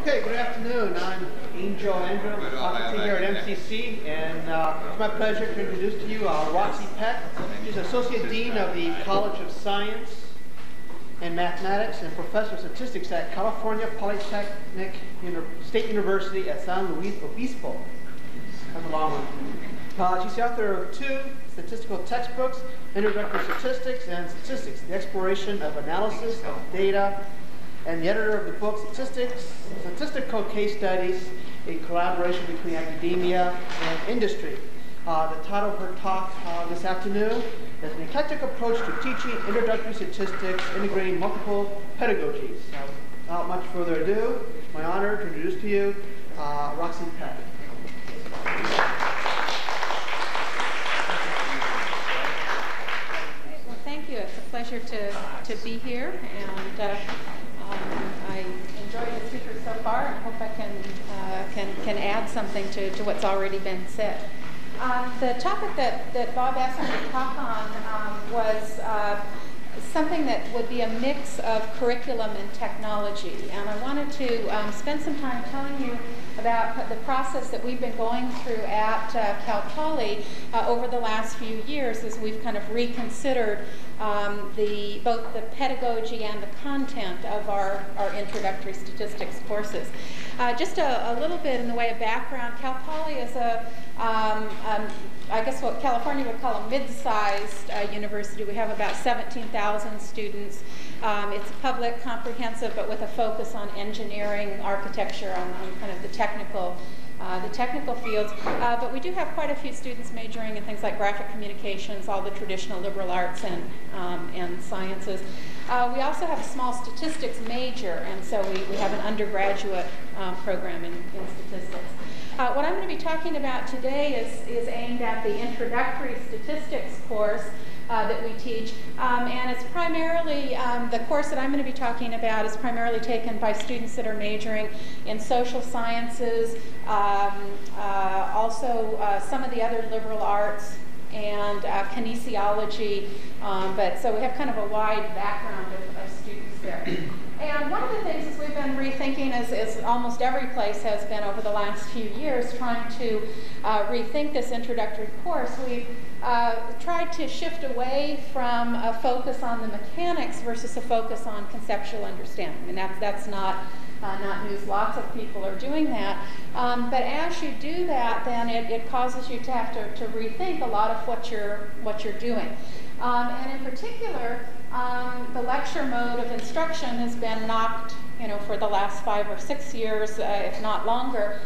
Okay, good afternoon. I'm Angel Andrew, faculty here at MCC, and it's my pleasure to introduce to you RoxyPeck. She's Associate Dean of the College of Science and Mathematics and Professor of Statistics at California Polytechnic State University at San Luis Obispo. That's a long one. She's the author of 2 statistical textbooks, Introductory Statistics and Statistics, the Exploration of Analysis of Data, and the editor of the book Statistical Case Studies, a collaboration between academia and industry. The title of her talk this afternoon is An Eclectic Approach to Teaching Introductory Statistics, Integrating Multiple Pedagogies. Without much further ado, it's my honor to introduce to you RoxyPeck. Well, thank you. It's a pleasure to be here, and I enjoyed the speaker so far. I hope I can add something to what's already been said. The topic that Bob asked me to talk on was something that would be a mix of curriculum and technology. And I wanted to spend some time telling you about the process that we've been going through at Cal Poly over the last few years as we've kind of reconsidered both the pedagogy and the content of our introductory statistics courses. Just a little bit in the way of background, Cal Poly is I guess what California would call a mid-sized university. We have about 17,000 students. It's public, comprehensive, but with a focus on engineering, architecture, on kind of the technical fields. But we do have quite a few students majoring in things like graphic communications, all the traditional liberal arts and sciences. We also have a small statistics major, and so we have an undergraduate program in statistics. What I'm going to be talking about today is aimed at the introductory statistics course that we teach, and it's primarily, the course that I'm going to be talking about is primarily taken by students that are majoring in social sciences, also some of the other liberal arts, and kinesiology, but so we have kind of a wide background of students there. And one of the things is we've been rethinking, as almost every place has been over the last few years, trying to rethink this introductory course. We've tried to shift away from a focus on the mechanics versus a focus on conceptual understanding. And that's not news. Lots of people are doing that. But as you do that, then it causes you to have to rethink a lot of what you're doing. And in particular, the lecture mode of instruction has been knocked, for the last 5 or 6 years, if not longer,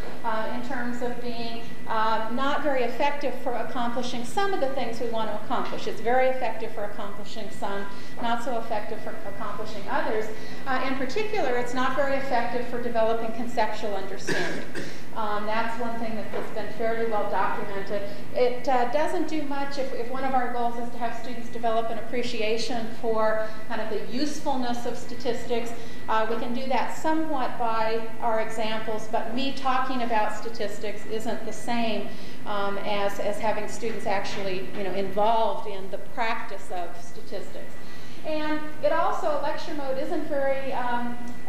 in terms of being not very effective for accomplishing some of the things we want to accomplish. It's very effective for accomplishing some, not so effective for accomplishing others. In particular, it's not very effective for developing conceptual understanding. That's one thing that's been fairly well documented. It doesn't do much if one of our goals is to have students develop an appreciation for kind of the usefulness of statistics. We can do that somewhat by our examples, but me talking about statistics isn't the same as having students actually involved in the practice of statistics. And it also, lecture mode isn't very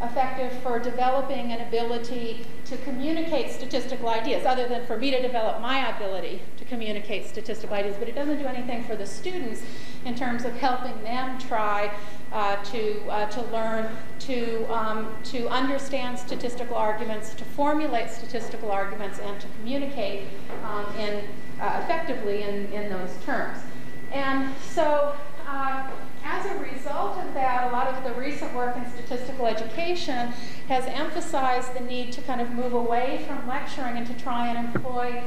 effective for developing an ability to communicate statistical ideas, other than for me to develop my ability to communicate statistical ideas, but it doesn't do anything for the students in terms of helping them try to learn to understand statistical arguments, to formulate statistical arguments, and to communicate effectively in those terms. And so as a result of that, a lot of the recent work in statistical education has emphasized the need to kind of move away from lecturing and to try and employ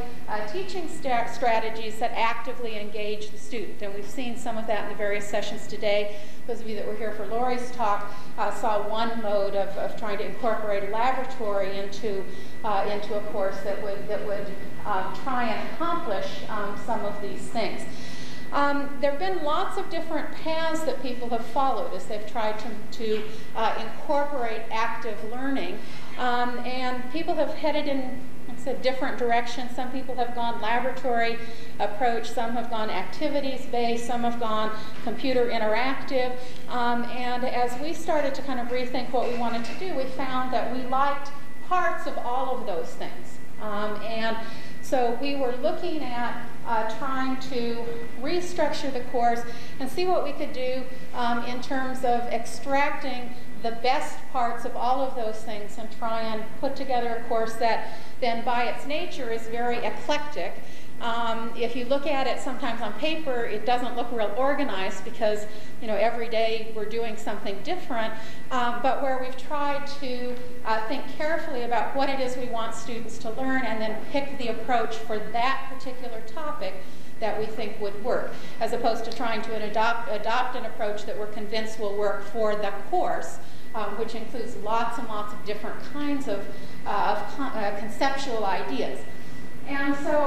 teaching strategies that actively engage the student. And we've seen some of that in the various sessions today. Those of you that were here for Lori's talk saw one mode of trying to incorporate a laboratory into a course that would try and accomplish some of these things. There have been lots of different paths that people have followed as they've tried to incorporate active learning. And people have headed in different directions. Some people have gone laboratory approach, some have gone activities-based, some have gone computer interactive. And as we started to kind of rethink what we wanted to do, we found that we liked parts of all of those things. And so we were looking at trying to restructure the course and see what we could do in terms of extracting the best parts of all of those things and try and put together a course that then by its nature is very eclectic. If you look at it sometimes on paper, it doesn't look real organized because, you know, every day we're doing something different, but where we've tried to think carefully about what it is we want students to learn and then pick the approach for that particular topic that we think would work, as opposed to trying to adopt an approach that we're convinced will work for the course, which includes lots and lots of different kinds of conceptual ideas. And so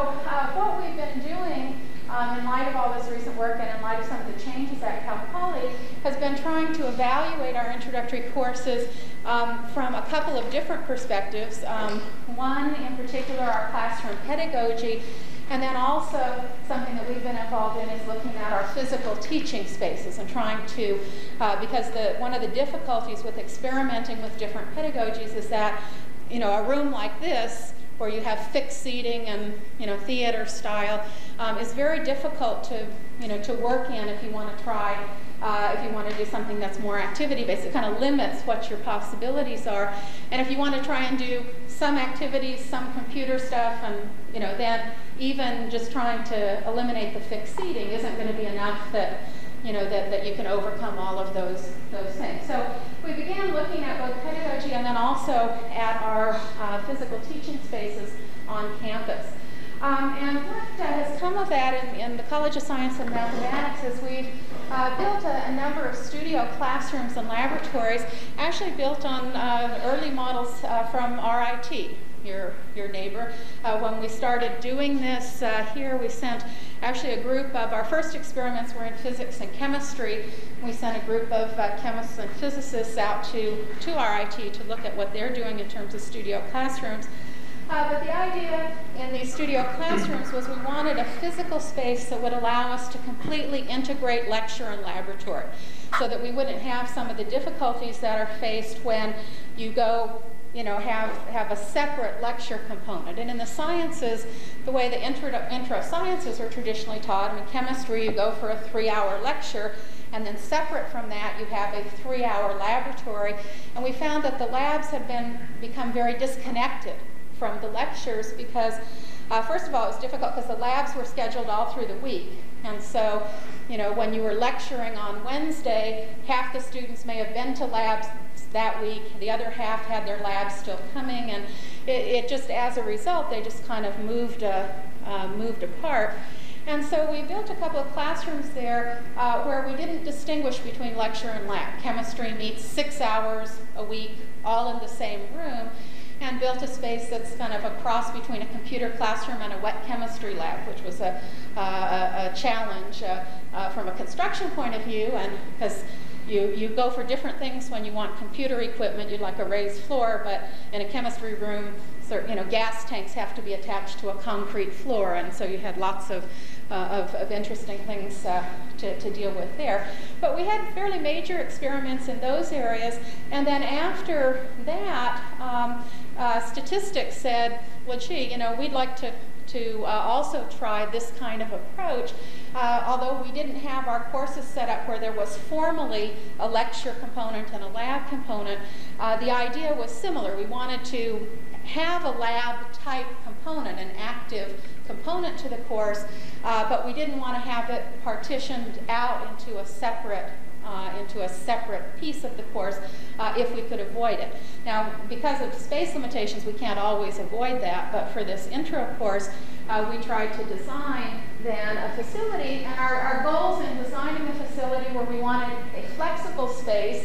what we've been doing in light of all this recent work and in light of some of the changes at Cal Poly has been trying to evaluate our introductory courses from a couple of different perspectives. One in particular, our classroom pedagogy, and then also something that we've been involved in is looking at our physical teaching spaces and trying to, because one of the difficulties with experimenting with different pedagogies is that, you know, a room like this, where you have fixed seating and, you know, theater style, is very difficult to, you know, to work in if you want to try, if you want to do something that's more activity-based. It kind of limits what your possibilities are. And if you want to try and do some activities, some computer stuff, and, you know, then even just trying to eliminate the fixed seating isn't going to be enough that, you know, that you can overcome all of those things. So we began looking at both pedagogy and then also at our physical teaching spaces on campus. And what has come of that in the College of Science and Mathematics is we've built a number of studio classrooms and laboratories, actually built on early models from RIT, your neighbor. When we started doing this here, we sent actually a group of, our first experiments were in physics and chemistry. We sent a group of chemists and physicists out to RIT to look at what they're doing in terms of studio classrooms. But the idea in these studio classrooms was we wanted a physical space that would allow us to completely integrate lecture and laboratory, so that we wouldn't have some of the difficulties that are faced when you go, you know, have a separate lecture component. And in the sciences, the way the intro sciences are traditionally taught, I mean, chemistry, you go for a 3-hour lecture, and then separate from that, you have a 3-hour laboratory. And we found that the labs have become very disconnected from the lectures because, first of all, it was difficult because the labs were scheduled all through the week. And so, you know, when you were lecturing on Wednesday, half the students may have been to labs that week, the other half had their labs still coming, and it just, as a result, they just kind of moved apart. And so we built a couple of classrooms there where we didn't distinguish between lecture and lab. Chemistry meets 6 hours a week, all in the same room, and built a space that's kind of a cross between a computer classroom and a wet chemistry lab, which was a challenge from a construction point of view, and because you go for different things when you want computer equipment. You'd like a raised floor, but in a chemistry room, you know, gas tanks have to be attached to a concrete floor, and so you had lots of interesting things to deal with there. But we had fairly major experiments in those areas, and then after that, statistics said, well, gee, you know, we'd like to also try this kind of approach. Although we didn't have our courses set up where there was formally a lecture component and a lab component, the idea was similar. We wanted to have a lab type component, an active component to the course, but we didn't want to have it partitioned out into a separate piece of the course if we could avoid it. Now, because of space limitations, we can't always avoid that, but for this intro course, we tried to design then a facility, and our goals in designing the facility were we wanted a flexible space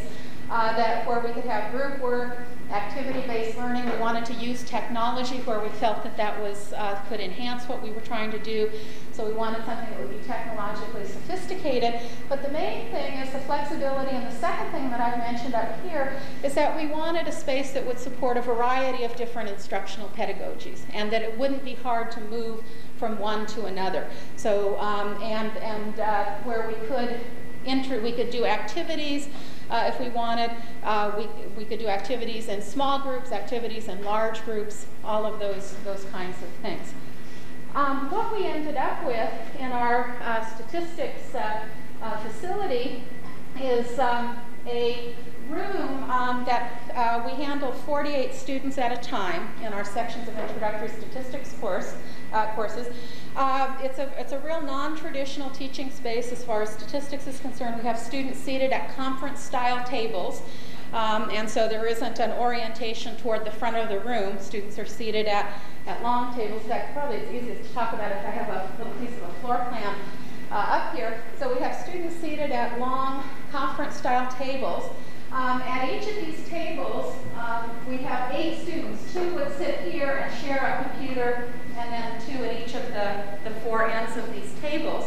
where we could have group work, activity-based learning. We wanted to use technology where we felt that could enhance what we were trying to do. So we wanted something that would be technologically sophisticated. But the main thing is the flexibility, and the second thing that I've mentioned up here is that we wanted a space that would support a variety of different instructional pedagogies, and that it wouldn't be hard to move from one to another. So where we could do activities if we wanted. We could do activities in small groups, activities in large groups, all of those kinds of things. What we ended up with in our statistics facility is a room that we handle 48 students at a time in our sections of introductory statistics courses. It's a real non-traditional teaching space as far as statistics is concerned. We have students seated at conference-style tables, and so there isn't an orientation toward the front of the room. Students are seated at long tables. In fact, probably it's easiest to talk about if I have a little piece of a floor plan up here. So we have students seated at long conference-style tables. At each of these tables, we have 8 students. 2 would sit here and share a computer, and then 2 at each of the 4 ends of these tables.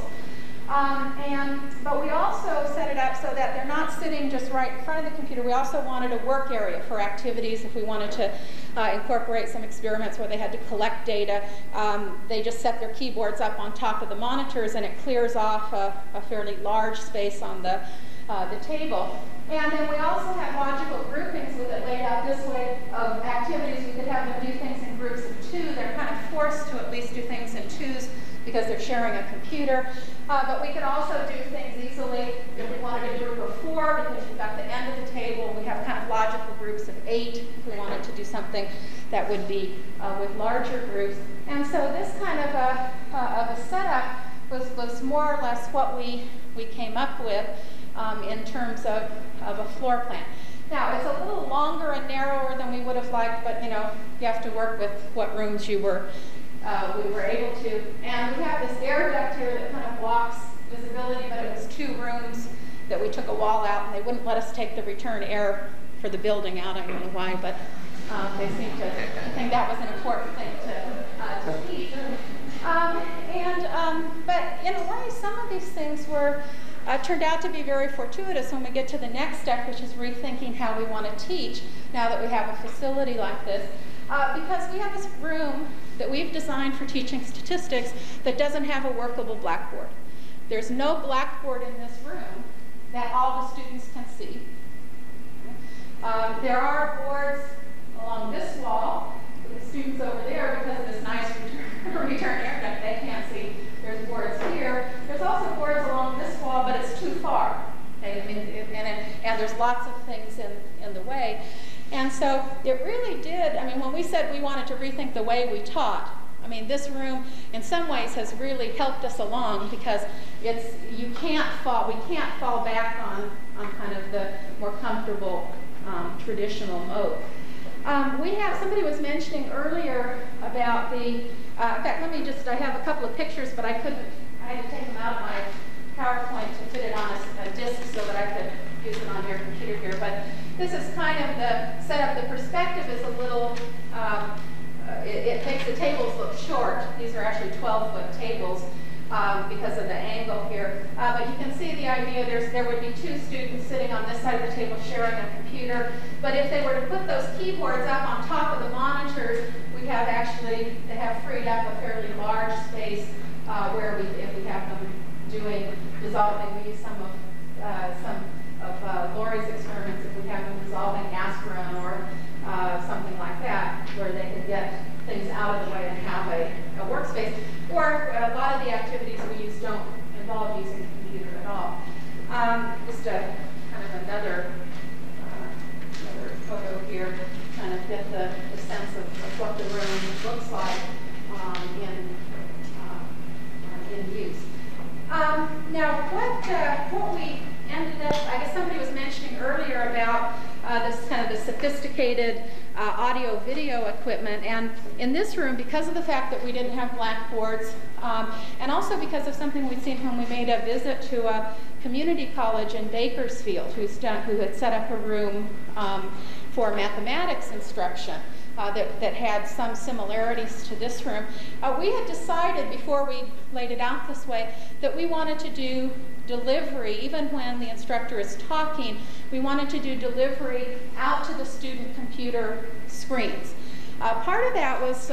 But we also set it up so that they're not sitting just right in front of the computer. We also wanted a work area for activities if we wanted to incorporate some experiments where they had to collect data. They just set their keyboards up on top of the monitors, and it clears off a fairly large space on the table. And then we also have logical groupings with it laid out this way of activities. We could have them do things in groups of 2. They're kind of forced to at least do things in 2s because they're sharing a computer. But we could also do things easily if we wanted a group of 4, because you've got the end of the table. We have kind of logical groups of 8 if we wanted to do something that would be with larger groups. And so this kind of a setup was more or less what we came up with in terms of a floor plan. Now, it's a little longer and narrower than we would have liked, but you have to work with what rooms we were able to. And we have this air duct here that kind of blocks visibility, but it was 2 rooms that we took a wall out, and they wouldn't let us take the return air for the building out. I don't know why, but they seemed to think that was an important thing to keep. But in a way, some of these things were turned out to be very fortuitous when we get to the next step, which is rethinking how we want to teach now that we have a facility like this. Because we have this room that we've designed for teaching statistics that doesn't have a workable blackboard. There's no blackboard in this room that all the students can see. There are boards along this wall with the students over there because of this nice return air duct. They can't see. There's boards here. There's also boards along this wall, but it's too far. Okay? And there's lots of things in the way. And so it really did, when we said we wanted to rethink the way we taught, this room in some ways has really helped us along, because we can't fall back on kind of the more comfortable traditional mode. Somebody was mentioning earlier about in fact, I have a couple of pictures, but I had to take them out of my PowerPoint to fit it on a disk so that I could use it on your computer here. But this is kind of the setup. The perspective is a little, it makes the tables look short. These are actually 12-foot tables because of the angle here. But you can see the idea. There would be 2 students sitting on this side of the table sharing a computer. But if they were to put those keyboards up on top of the monitors, they have freed up a fairly large space where if we have them dissolving, we use some of Lori's experiments, if we have them dissolving aspirin or something like that, where they can get things out of the way and have a workspace. Or a lot of the activities we use don't involve using a computer at all. Just a kind of another photo here, kind of get the sense of what the room looks like in use. Now, what we ended up, I guess somebody was mentioning earlier about this kind of the sophisticated audio-video equipment. And in this room, because of the fact that we didn't have blackboards, and also because of something we'd seen when we made a visit to a community college in Bakersfield, who had set up a room for mathematics instruction that had some similarities to this room. We had decided before we laid it out this way that we wanted to do delivery, even when the instructor is talking, we wanted to do delivery out to the student computer screens. Part of that was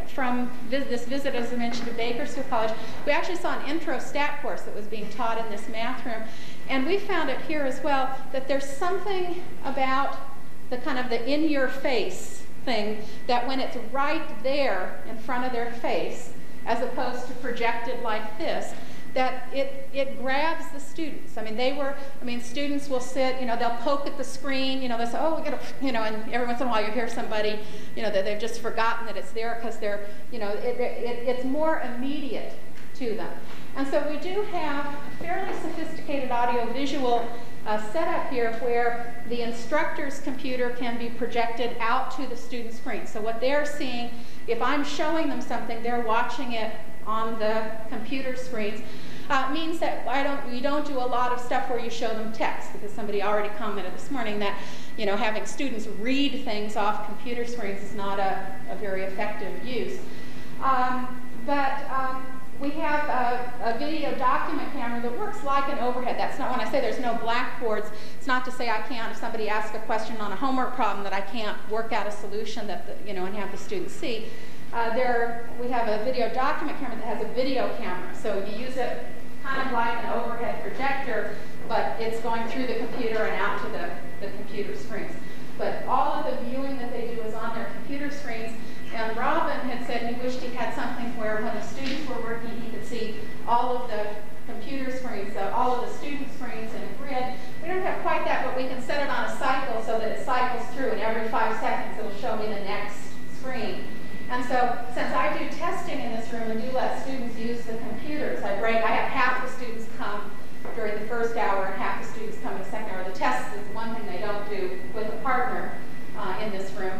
from this visit, as I mentioned, to Bakersfield College. We actually saw an intro stat course that was being taught in this math room. And we found it here as well, that there's something about the kind of the in-your-face thing, that when it's right there in front of their face, as opposed to projected like this, that it grabs the students. I mean, students will sit, they'll poke at the screen, they'll say, oh, we gotta, and every once in a while you hear somebody, that they've just forgotten that it's there because they're, it's more immediate to them. And so we do have a fairly sophisticated audiovisual setup here where the instructor's computer can be projected out to the student screen. So what they're seeing, if I'm showing them something, they're watching it on the computer screens. Means that we don't do a lot of stuff where you show them text, because somebody already commented this morning that having students read things off computer screens is not a very effective use. We have a video document camera that works like an overhead. That's not when I say there's no blackboards. It's not to say I can't, if somebody asks a question on a homework problem, that I can't work out a solution that and have the students see. We have a video document camera that has a video camera. So you use it kind of like an overhead projector, but it's going through the computer and out to the computer screens. But all of the viewing that they do is on their computer screens. And Robin had said he wished he had something where when the students were working, he could see all of the computer screens, all of the student screens in a grid. We don't have quite that, but we can set it on a cycle so that it cycles through, and every 5 seconds it'll show me the next screen. And so, since I do testing in this room and do let students use the computers, I have half the students come during the first hour and half the students come in the second hour. The test is one thing they don't do with a partner in this room.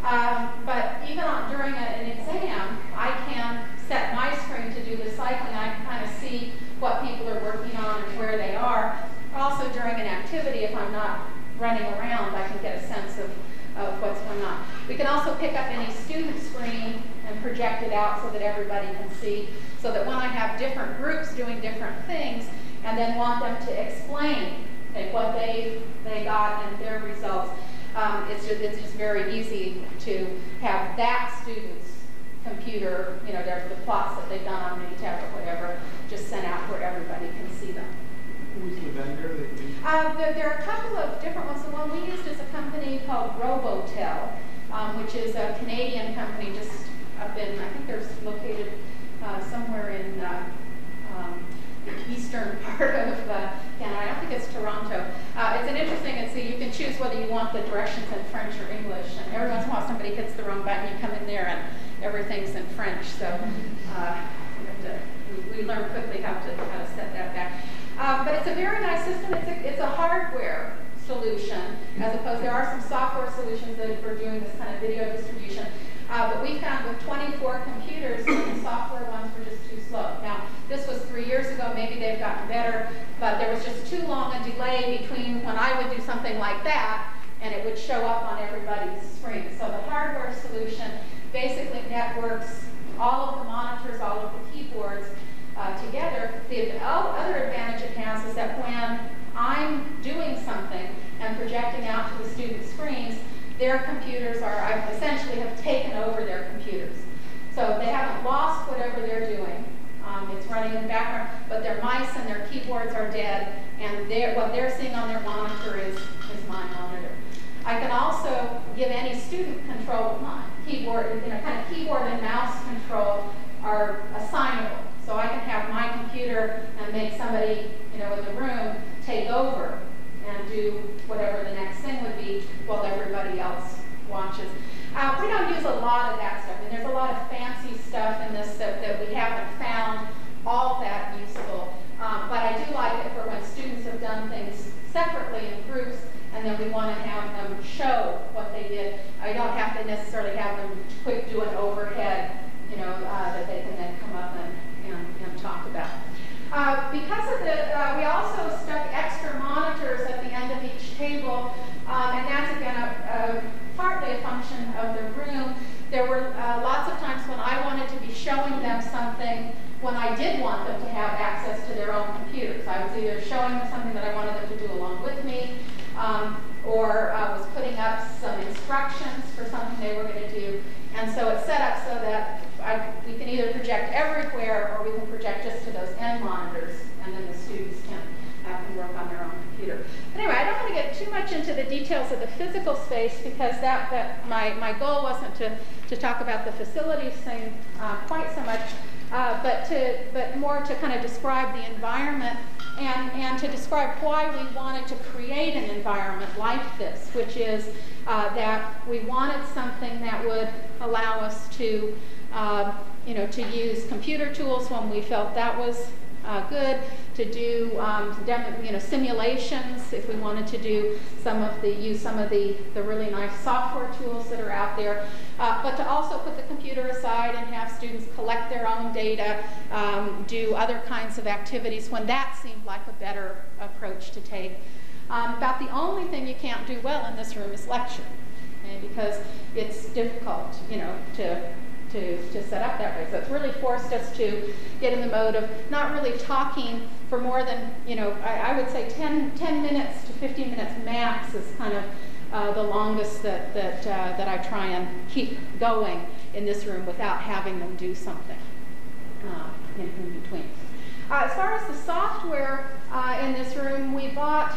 But even during an exam, I can set my screen to do the cycling. I can kind of see what people are working on and where they are. Also, during an activity, if I'm not running around, I can get a sense of what's going on. We can also pick up any student screen and project it out so that everybody can see, so that when I have different groups doing different things and then want them to explain what they got and their results, it's just very easy to have that student's computer, the plots that they've done on Minitab or whatever, just sent out where everybody can see them. Who's the vendor that you use? There are a couple of different ones. The one we used is a company called Robotel, which is a Canadian company just up in, I think they're located somewhere in the eastern part of Canada. I don't think it's Toronto. It's an interesting, you can choose whether you want the directions in French or English. And every once in a while somebody hits the wrong button, you come in there and everything's in French. So we learn quickly how to set that back. But it's a very nice system. It's a hardware solution, as opposed, there are some software solutions that are doing this kind of video distribution. But we found with 24 computers, the software ones were just too slow. Now, this was 3 years ago. Maybe they've gotten better, but there was just too long a delay between when I would do something like that and it would show up on everybody's screen. So the hardware solution basically networks all of the monitors, all of the keyboards together. The other advantage it has is that when I'm doing something and projecting out to the student screens, their computers I essentially have taken over their computers. So they haven't lost whatever they're doing. It's running in the background, but their mice and their keyboards are dead, and what they're seeing on their monitor is my monitor. I can also give any student control of my keyboard, kind of keyboard and mouse control are assignable. So I can have my computer and make somebody, in the room take over and do whatever the next thing would be while everybody else watches. We don't use a lot of that stuff, and there's a lot of fancy stuff in this that we haven't found all that useful. But I do like it for when students have done things separately in groups, and then we want to have them show what they did. I don't have to necessarily have them quick do an overhead, that they can then come up and talk about. Because of we also stuck extra monitors at the end of each table, and that's again partly a function of the room. There were lots of times when I wanted to be showing them something when I did want them to have access to their own computers. I was either showing them something that I wanted them to do along with me, or was putting up some instructions for something they were going to do. And so it's set up so that we can either project everywhere or we can project just to those end monitors, and then the students can work on their of the physical space, because my goal wasn't to talk about the facilities thing quite so much, but more to kind of describe the environment and to describe why we wanted to create an environment like this, which is that we wanted something that would allow us to, to use computer tools when we felt that was good, to do simulations if we wanted to do use some of the really nice software tools that are out there, but to also put the computer aside and have students collect their own data, do other kinds of activities when that seemed like a better approach to take. About the only thing you can't do well in this room is lecture, okay, because it's difficult, to set up that way. So it's really forced us to get in the mode of not really talking for more than, I would say 10 minutes to 15 minutes max is kind of the longest that I try and keep going in this room without having them do something in between. As far as the software in this room, we bought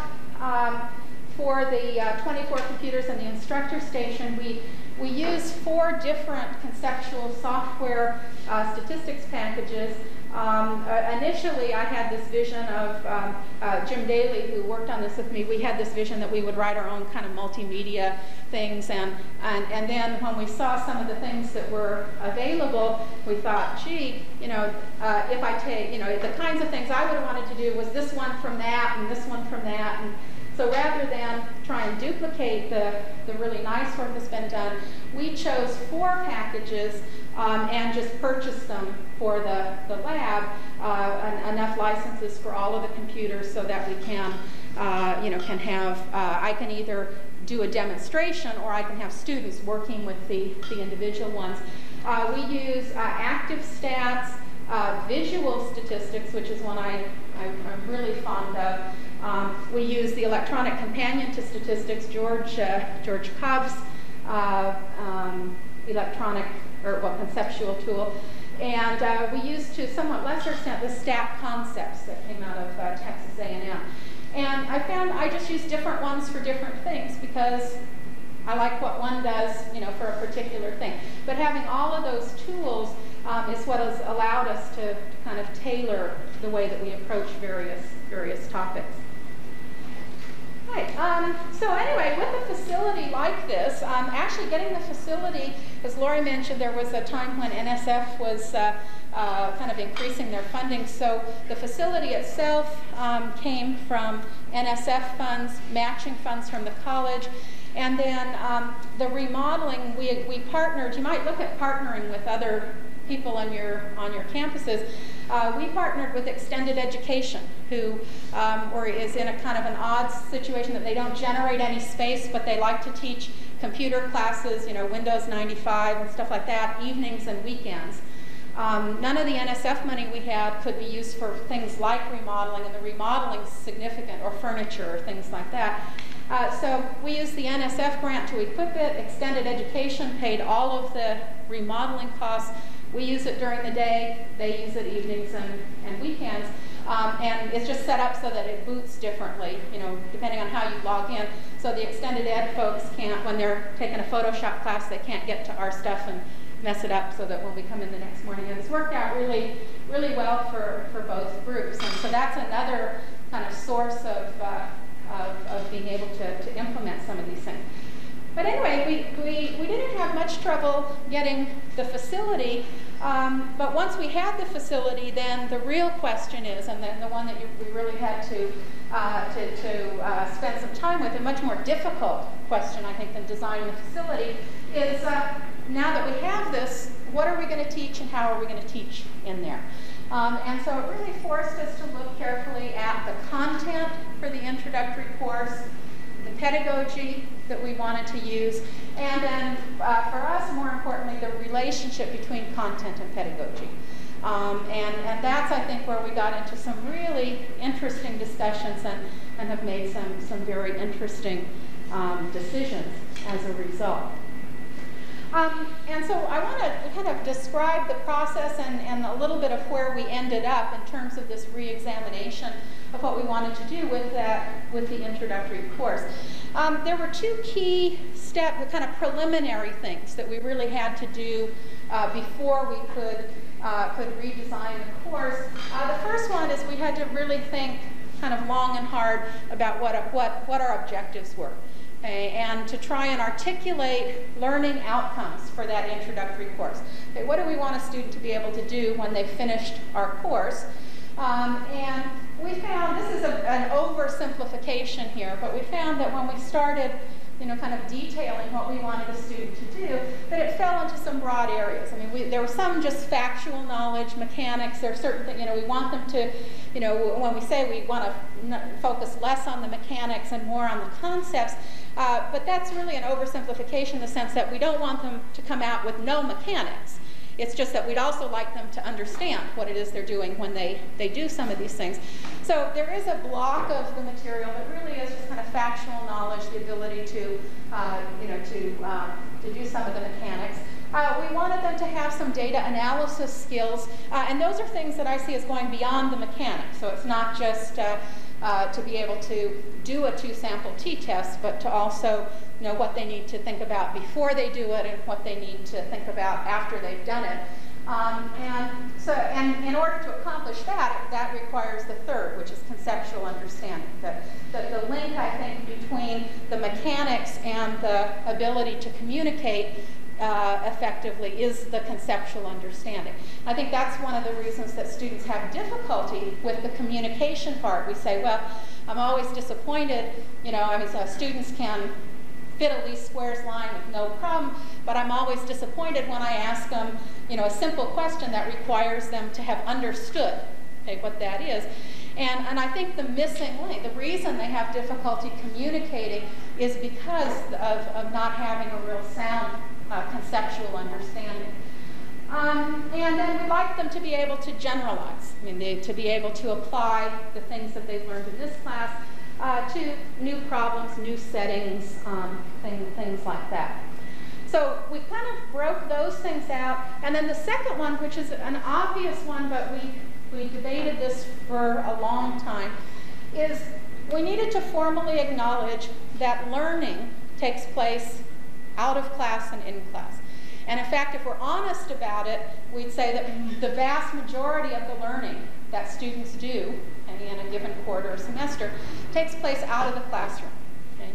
for the 24 computers in the instructor station, we use 4 different conceptual software statistics packages. Initially, I had this vision of Jim Daly, who worked on this with me. We had this vision that we would write our own kind of multimedia things, and then when we saw some of the things that were available, we thought, gee, if I take, the kinds of things I would have wanted to do was this one from that and this one from that. And so rather than try and duplicate the really nice work that's been done, we chose 4 packages and just purchased them for the lab, enough licenses for all of the computers so that we can, can have, I can either do a demonstration or I can have students working with the individual ones. We use active stats, visual statistics, which is one I'm really fond of. We use the electronic companion to statistics, George Cobb's conceptual tool. And we use, to somewhat lesser extent, the stat concepts that came out of Texas A&M. And I found I just use different ones for different things because I like what one does, for a particular thing. But having all of those tools is what has allowed us to kind of tailor the way that we approach various topics. Right. So anyway, with a facility like this, actually getting the facility, as Lori mentioned, there was a time when NSF was kind of increasing their funding. So the facility itself came from NSF funds, matching funds from the college. And then the remodeling, we partnered. You might look at partnering with other people on your campuses. We partnered with Extended Education, who is in a kind of an odd situation that they don't generate any space, but they like to teach computer classes, Windows 95 and stuff like that, evenings and weekends. None of the NSF money we had could be used for things like remodeling, and the remodeling is significant, or furniture, or things like that. So we used the NSF grant to equip it. Extended Education paid all of the remodeling costs. We use it during the day. They use it evenings and weekends. And it's just set up so that it boots differently, depending on how you log in. So the extended ed folks can't, when they're taking a Photoshop class, they can't get to our stuff and mess it up, so that when we come in the next morning, and it's worked out really, really well for both groups. And so that's another kind of source of being able to implement some of these things. But anyway, we didn't have much trouble getting the facility, but once we had the facility, then the real question is, and then the one that we really had to spend some time with, a much more difficult question, I think, than designing a facility, is now that we have this, what are we going to teach and how are we going to teach in there? And so it really forced us to look carefully at the content for the introductory course, the pedagogy that we wanted to use, and then for us, more importantly, the relationship between content and pedagogy. And that's, I think, where we got into some really interesting discussions and have made some very interesting decisions as a result. And so I want to kind of describe the process and a little bit of where we ended up in terms of this re-examination of what we wanted to do with the introductory course. There were two key steps, kind of preliminary things that we really had to do before we could redesign the course. The first one is we had to really think kind of long and hard about what our objectives were. Okay, and to try and articulate learning outcomes for that introductory course. Okay, what do we want a student to be able to do when they've finished our course? And we found, this is an oversimplification here, but we found that when we started kind of detailing what we wanted a student to do, that it fell into some broad areas. I mean, there was some just factual knowledge, mechanics. There are certain things, we want them to, when we say we want to focus less on the mechanics and more on the concepts, but that's really an oversimplification in the sense that we don't want them to come out with no mechanics. It's just that we'd also like them to understand what it is they're doing when they do some of these things. So there is a block of the material that really is just kind of factual knowledge, the ability to do some of the mechanics. We wanted them to have some data analysis skills, and those are things that I see as going beyond the mechanics. So it's not just to be able to do a two-sample t-test, but to also know what they need to think about before they do it and what they need to think about after they've done it. And in order to accomplish that requires the third, which is conceptual understanding. The link, I think, between the mechanics and the ability to communicate effectively is the conceptual understanding. I think that's one of the reasons that students have difficulty with the communication part. We say, well, I'm always disappointed, so students can fit a least squares line with no problem, but I'm always disappointed when I ask them, a simple question that requires them to have understood, what that is. And I think the missing link, the reason they have difficulty communicating is because of not having a real sound conceptual understanding. And then we'd like them to be able to generalize, to be able to apply the things that they've learned in this class to new problems, new settings, things like that. So we kind of broke those things out. And then the second one, which is an obvious one, but we debated this for a long time, is we needed to formally acknowledge that learning takes place out of class and in class. And in fact, if we're honest about it, we'd say that the vast majority of the learning that students do in a given quarter or semester takes place out of the classroom. Okay?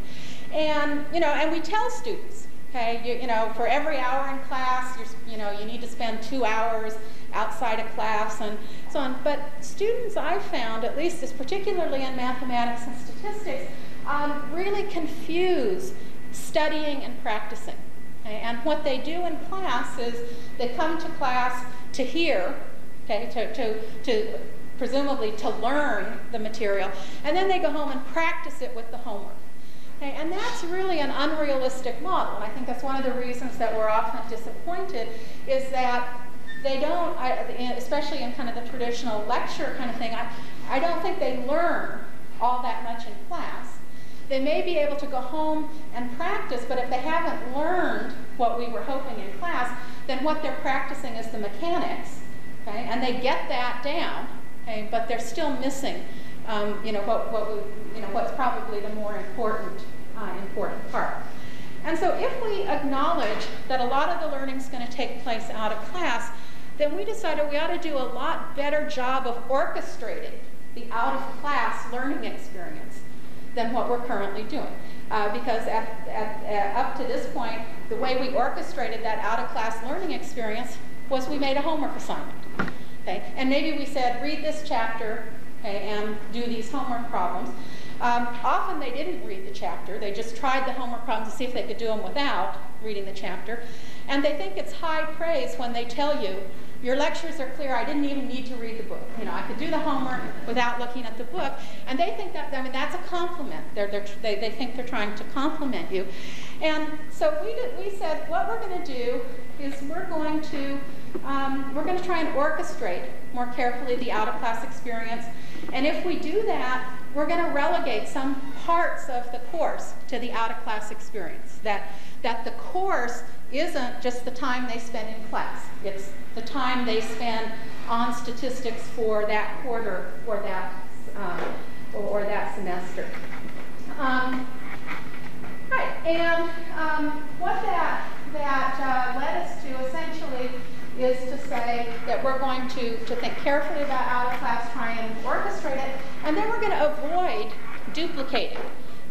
And we tell students, for every hour in class, you need to spend 2 hours outside of class and so on. But students, I've found, at least as particularly in mathematics and statistics, really confuse studying and practicing. Okay? And what they do in class is they come to class to hear, to presumably to learn the material, and then they go home and practice it with the homework. Okay? And that's really an unrealistic model, and I think that's one of the reasons that we're often disappointed is that they don't, especially in kind of the traditional lecture kind of thing, I don't think they learn all that much in class. They may be able to go home and practice, but if they haven't learned what we were hoping in class, then what they're practicing is the mechanics, okay? And they get that down, okay? But they're still missing, what's probably the more important part. And so if we acknowledge that a lot of the learning is going to take place out of class, then we decided we ought to do a lot better job of orchestrating the out-of-class learning experience than what we're currently doing. Because up to this point, the way we orchestrated that out-of-class learning experience was we made a homework assignment. Okay? And maybe we said, read this chapter, okay, and do these homework problems. Often they didn't read the chapter. They just tried the homework problems to see if they could do them without reading the chapter. And they think it's high praise when they tell you, your lectures are clear, I didn't even need to read the book. I could do the homework without looking at the book. And they think that, that's a compliment. They think they're trying to compliment you. And so we said, what we're going to do is we're going to try and orchestrate more carefully the out-of-class experience. And if we do that, we're going to relegate some parts of the course to the out-of-class experience. That the course isn't just the time they spend in class. It's the time they spend on statistics for that quarter or that semester. Right, and what that led us to essentially is to say that we're going to think carefully about out-of-class, try and orchestrate it, and then we're going to avoid duplicating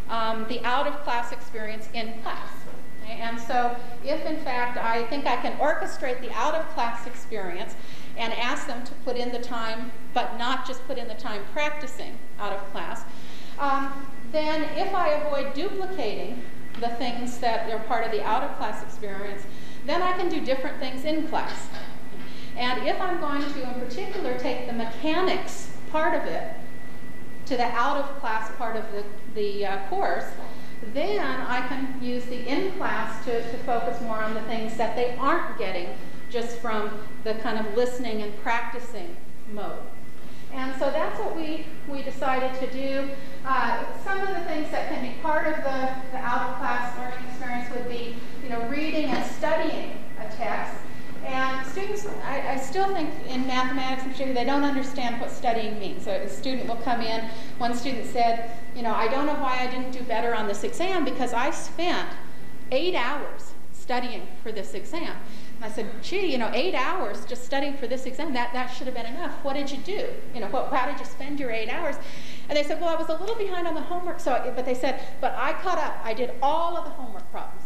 the out-of-class experience in class. Okay? And so if, in fact, I think I can orchestrate the out-of-class experience and ask them to put in the time, but not just put in the time practicing out of class, then if I avoid duplicating the things that are part of the out-of-class experience, then I can do different things in class. And if I'm going to, in particular, take the mechanics part of it to the out-of-class part of the course, then I can use the in-class to focus more on the things that they aren't getting just from the kind of listening and practicing mode. And so that's what we decided to do. Some of the things that can be part of the out-of-class learning experience would be, reading and studying a text. And students, I still think in mathematics in particular, they don't understand what studying means. So a student will come in, one student said, I don't know why I didn't do better on this exam because I spent 8 hours studying for this exam. And I said, gee, 8 hours just studying for this exam, that should have been enough. What did you do? How did you spend your 8 hours? And they said, well, I was a little behind on the homework, but they said, but I caught up. I did all of the homework problems,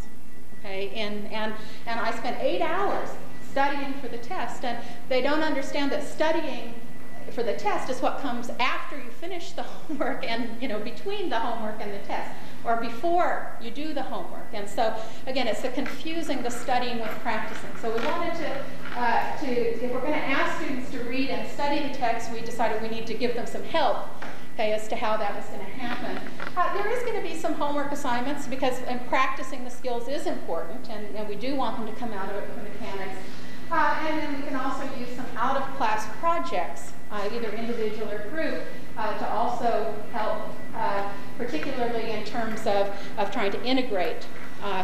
okay? And I spent 8 hours studying for the test, and they don't understand that studying for the test is what comes after you finish the homework and, between the homework and the test, or before you do the homework. And so, again, it's the confusing the studying with practicing. So we wanted to if we're going to ask students to read and study the text, we decided we need to give them some help, okay, as to how that was going to happen. There is going to be some homework assignments because practicing the skills is important, and we do want them to come out of it with the mechanics. And then we can also use some out-of-class projects, either individual or group, to also help, particularly in terms of trying to integrate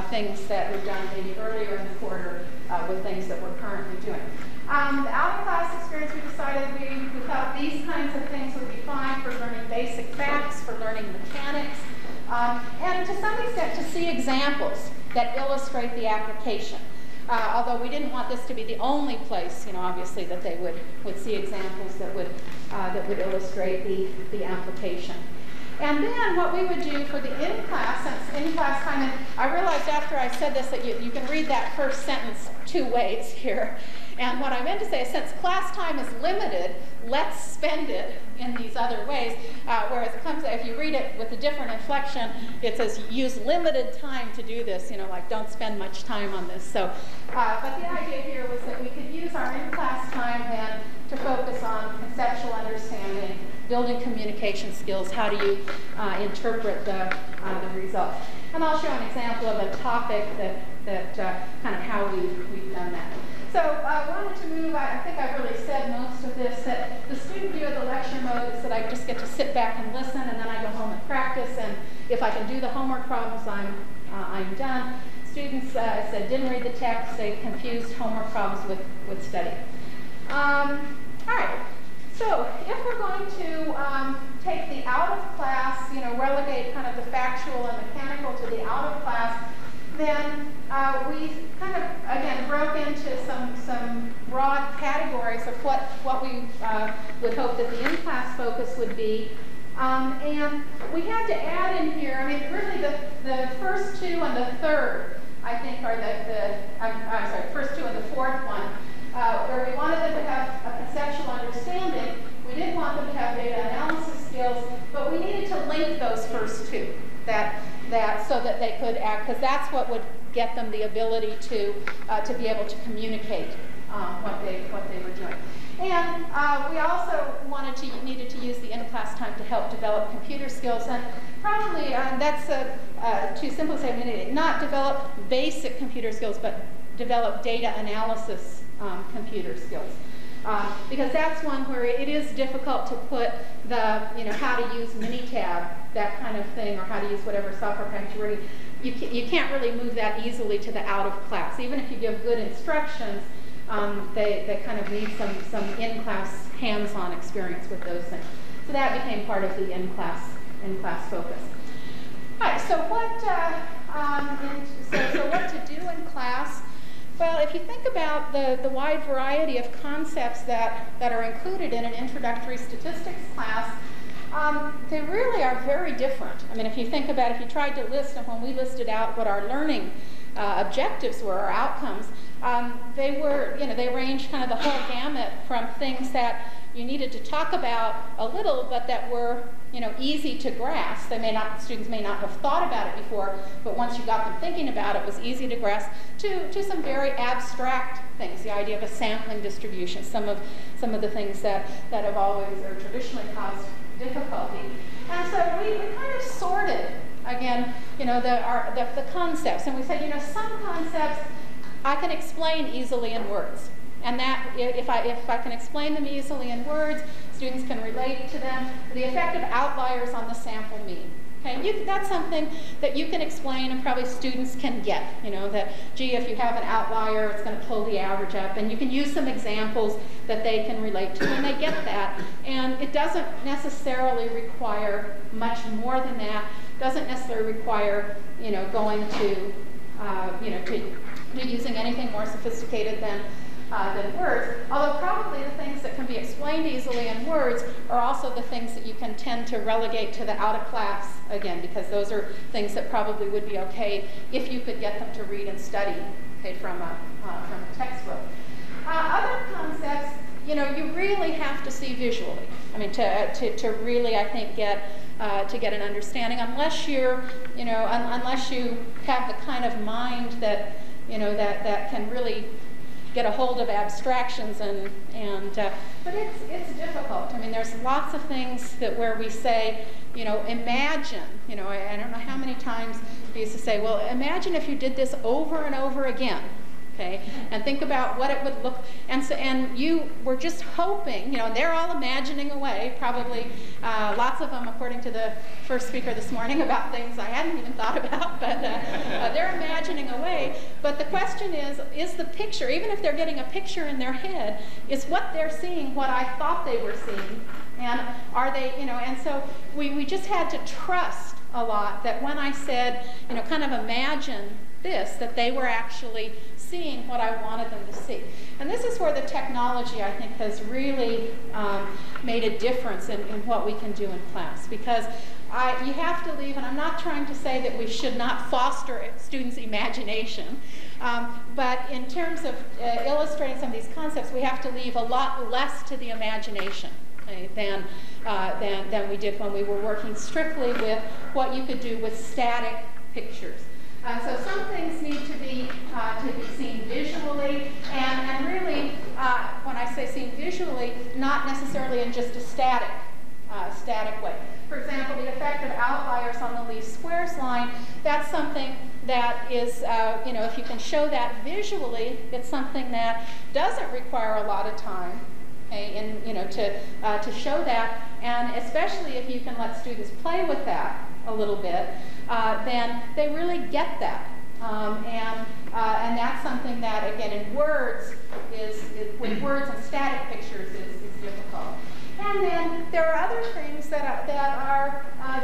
things that were done maybe earlier in the quarter with things that we're currently doing. The out-of-class experience, we decided we thought these kinds of things would be fine for learning basic facts, for learning mechanics, and to some extent to see examples that illustrate the application. Although we didn't want this to be the only place, obviously, that they would see examples that would illustrate the application. And then what we would do for the in-class, since in-class time, and I realized after I said this that you can read that first sentence 2 ways here. And what I meant to say is since class time is limited, let's spend it in these other ways. Whereas it comes, if you read it with a different inflection, it says use limited time to do this, like don't spend much time on this. So, but the idea here was that we could use our in-class time then to focus on conceptual understanding, building communication skills, how do you interpret the results. And I'll show an example of a topic that kind of how we've done that. So I wanted to move, I think I really said most of this, that the student view of the lecture mode is that I just get to sit back and listen, and then I go home and practice, and if I can do the homework problems, I'm done. Students said didn't read the text, they confused homework problems with study. All right, so if we're going to take the out of class, relegate kind of the factual and mechanical to the out of class, then we kind of, again, broke into some broad categories of what we would hope that the in-class focus would be. And we had to add in here, really the first 2 and the third, I think, are I'm sorry, first 2 and the fourth one, where we wanted them to have a conceptual understanding. We didn't want them to have data analysis skills, but we needed to link those first 2. So that they could act, because that's what would get them the ability to be able to communicate what they were doing. And we also needed to use the in-class time to help develop computer skills. And probably that's too simple to say, not develop basic computer skills, but develop data analysis computer skills. Because that's one where it is difficult to put the, how to use Minitab, that kind of thing, or how to use whatever software package you're reading. You can't really move that easily to the out of class. Even if you give good instructions, they kind of need some in-class hands-on experience with those things. So that became part of the in-class focus. All right, so what to do in class? Well, if you think about the wide variety of concepts that are included in an introductory statistics class, they really are very different. I mean, if you think about, if you tried to list them, when we listed out what our learning objectives were, our outcomes, they were, they ranged kind of the whole gamut from things that you needed to talk about a little, but that were, easy to grasp. Students may not have thought about it before, but once you got them thinking about it, it was easy to grasp, to some very abstract things, the idea of a sampling distribution, some of the things that have always or traditionally caused difficulty. And so we kind of sorted, again, the concepts, and we said, some concepts I can explain easily in words. And that, if I can explain them easily in words, students can relate to them. The effect of outliers on the sample mean. Okay, that's something that you can explain and probably students can get. That, gee, if you have an outlier, it's going to pull the average up. And you can use some examples that they can relate to, and they get that. And it doesn't necessarily require much more than that. Doesn't necessarily require, going to, to using anything more sophisticated than words, although probably the things that can be explained easily in words are also the things that you can tend to relegate to the out of class again, because those are things that probably would be okay if you could get them to read and study, from a textbook. Other concepts, you really have to see visually. I mean, to really, I think, get an understanding, unless you're, unless you have the kind of mind that, that can really get a hold of abstractions but it's difficult. I mean, there's lots of things where we say, imagine, I don't know how many times we used to say, well, imagine if you did this over and over again. Okay, and think about what it would look, and you were just hoping, they're all imagining away, probably lots of them, according to the first speaker this morning, about things I hadn't even thought about, but they're imagining away. But the question is the picture, even if they're getting a picture in their head, is what they're seeing what I thought they were seeing, and are they, and so we just had to trust a lot that when I said, kind of imagine this, that they were actually seeing what I wanted them to see. And this is where the technology, I think, has really made a difference in what we can do in class. Because you have to leave, and I'm not trying to say that we should not foster students' imagination, but in terms of illustrating some of these concepts, we have to leave a lot less to the imagination than we did when we were working strictly with what you could do with static pictures. So some things need to be seen visually, and really, when I say seen visually, not necessarily in just a static way. For example, the effect of outliers on the least squares line, that's something that is, if you can show that visually, it's something that doesn't require a lot of time, to show that, and especially if you can let students play with that a little bit, then they really get that. And that's something that, again, in words, with words and static pictures is difficult. And then there are other things that are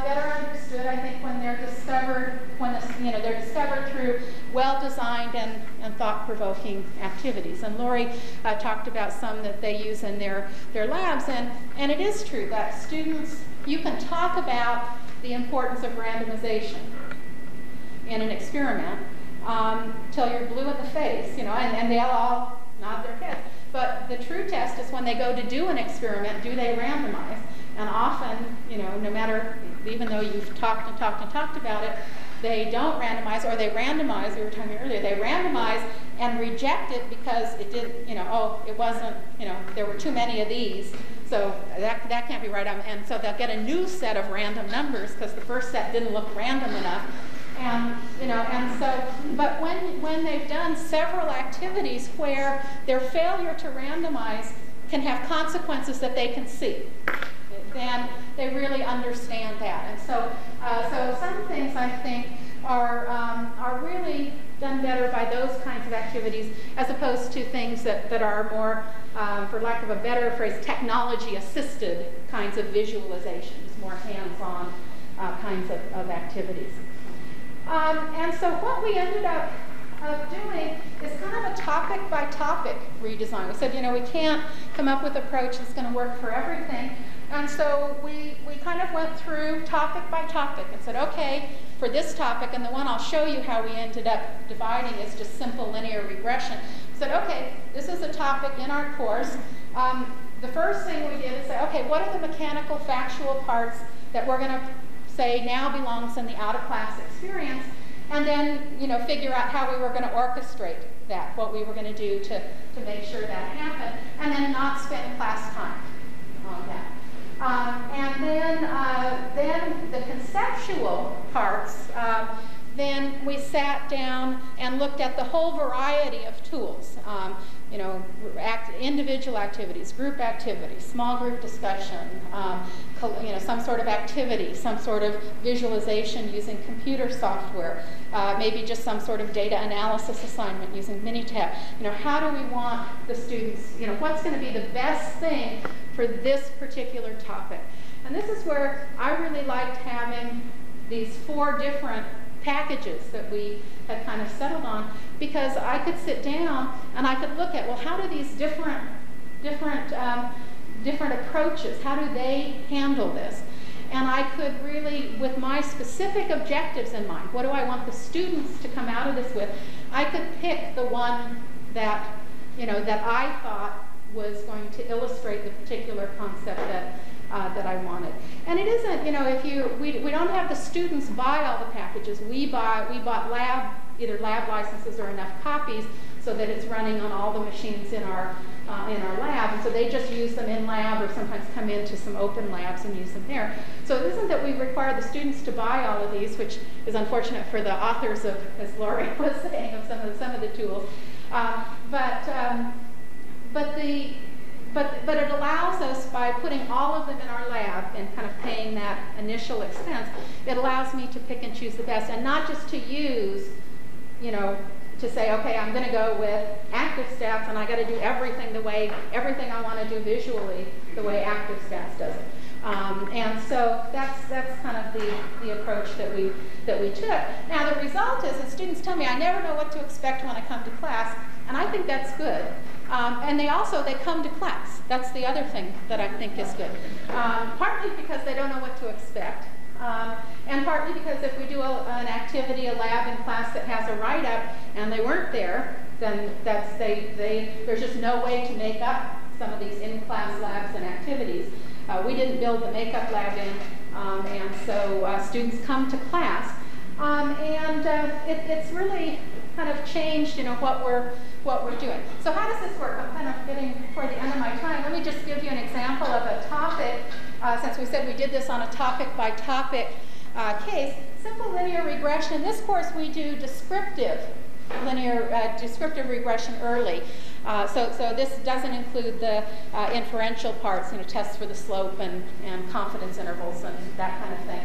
better understood, I think, when they're discovered, they're discovered through well-designed and thought-provoking activities. And Lori talked about some that they use in their labs, and it is true that students, you can talk about the importance of randomization in an experiment till you're blue in the face, and they'll all nod their heads. But the true test is when they go to do an experiment, do they randomize? And often, no matter, even though you've talked about it, they don't randomize, or they randomize, we were talking earlier, they randomize and reject it because it did, it wasn't, there were too many of these, so that can't be right. And so they'll get a new set of random numbers because the first set didn't look random enough. And so, but when they've done several activities where their failure to randomize can have consequences that they can see, then they really understand that. And so, so some things I think are really done better by those kinds of activities as opposed to things that are more, for lack of a better phrase, technology-assisted kinds of visualizations, more hands-on kinds of activities. And so what we ended up doing is kind of a topic-by-topic redesign. We said, you know, we can't come up with an approach that's going to work for everything. And so we kind of went through topic by topic and said, okay, for this topic, and the one I'll show you how we ended up dividing is just simple linear regression. We said, okay, this is a topic in our course. The first thing we did is say, okay, what are the mechanical factual parts that we're going to say now belongs in the out-of-class experience? And then, you know, figure out how we were going to orchestrate that, what we were going to do to make sure that happened, and then not spend class time on that. And then the conceptual parts, then we sat down and looked at the whole variety of tools. You know, individual activities, group activities, small group discussion, you know, some sort of activity, some sort of visualization using computer software, maybe just some sort of data analysis assignment using Minitab. You know, how do we want the students, you know, what's going to be the best thing for this particular topic? And this is where I really liked having these 4 different packages that we had kind of settled on, because I could sit down and I could look at, well, how do these different approaches, how do they handle this? And I could really, with my specific objectives in mind, what do I want the students to come out of this with, I could pick the one that, you know, that I thought was going to illustrate the particular concept that I wanted. And it isn't, you know, we don't have the students buy all the packages. We bought either lab licenses or enough copies so that it's running on all the machines in our lab. And so they just use them in lab or sometimes come into some open labs and use them there. So it isn't that we require the students to buy all of these, which is unfortunate for the authors of, as Laurie was saying, of some of the tools. But it allows us, by putting all of them in our lab and kind of paying that initial expense, it allows me to pick and choose the best, and not just to use, you know, to say, okay, I'm going to go with active stats and I got to do everything I want to do visually the way active stats does it. And so that's kind of the approach that we took. Now the result is that students tell me, I never know what to expect when I come to class, and I think that's good. And they come to class. That's the other thing that I think is good. Partly because they don't know what to expect. And partly because if we do an activity, a lab in class that has a write-up, and they weren't there, then there's just no way to make up some of these in-class labs and activities. We didn't build the makeup lab in, and so students come to class. It's really kind of changed, you know, what we're doing. So how does this work? I'm kind of getting toward the end of my time. Let me just give you an example of a topic, since we said we did this on a topic-by-topic case. Simple linear regression. In this course, we do descriptive regression early. So this doesn't include the inferential parts, you know, tests for the slope and confidence intervals and that kind of thing.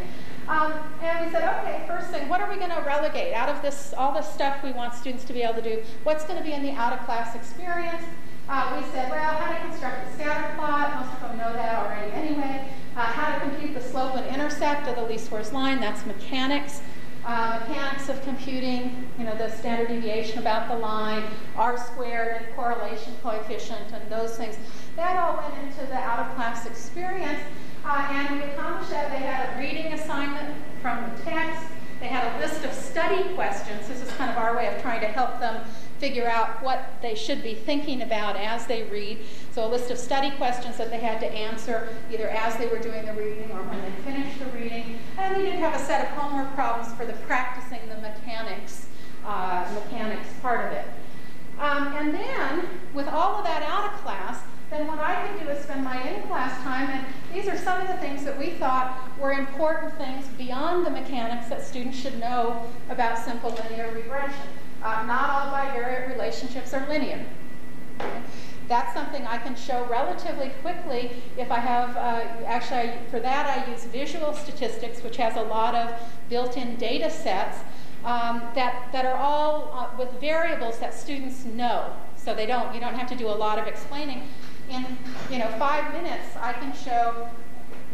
And we said, okay, first thing, what are we going to relegate out of this, all this stuff we want students to be able to do? What's going to be in the out-of-class experience? We said, well, how to construct a scatter plot. Most of them know that already anyway. How to compute the slope and intercept of the least squares line. That's mechanics. Mechanics of computing, you know, the standard deviation about the line, R-squared and correlation coefficient and those things. That all went into the out-of-class experience. And we accomplished that. They had a reading assignment from the text. They had a list of study questions. This is kind of our way of trying to help them figure out what they should be thinking about as they read. So a list of study questions that they had to answer either as they were doing the reading or when they finished the reading. And they did have a set of homework problems for the practicing the mechanics part of it. And then, with all of that out of class, then what I could do is spend my in-class time, and these are some of the things that we thought were important things beyond the mechanics that students should know about simple linear regression. Not all bivariate relationships are linear. Okay? that's something I can show relatively quickly if I have, actually for that I use visual statistics, which has a lot of built-in data sets that are all with variables that students know. So you don't have to do a lot of explaining. In 5 minutes I can show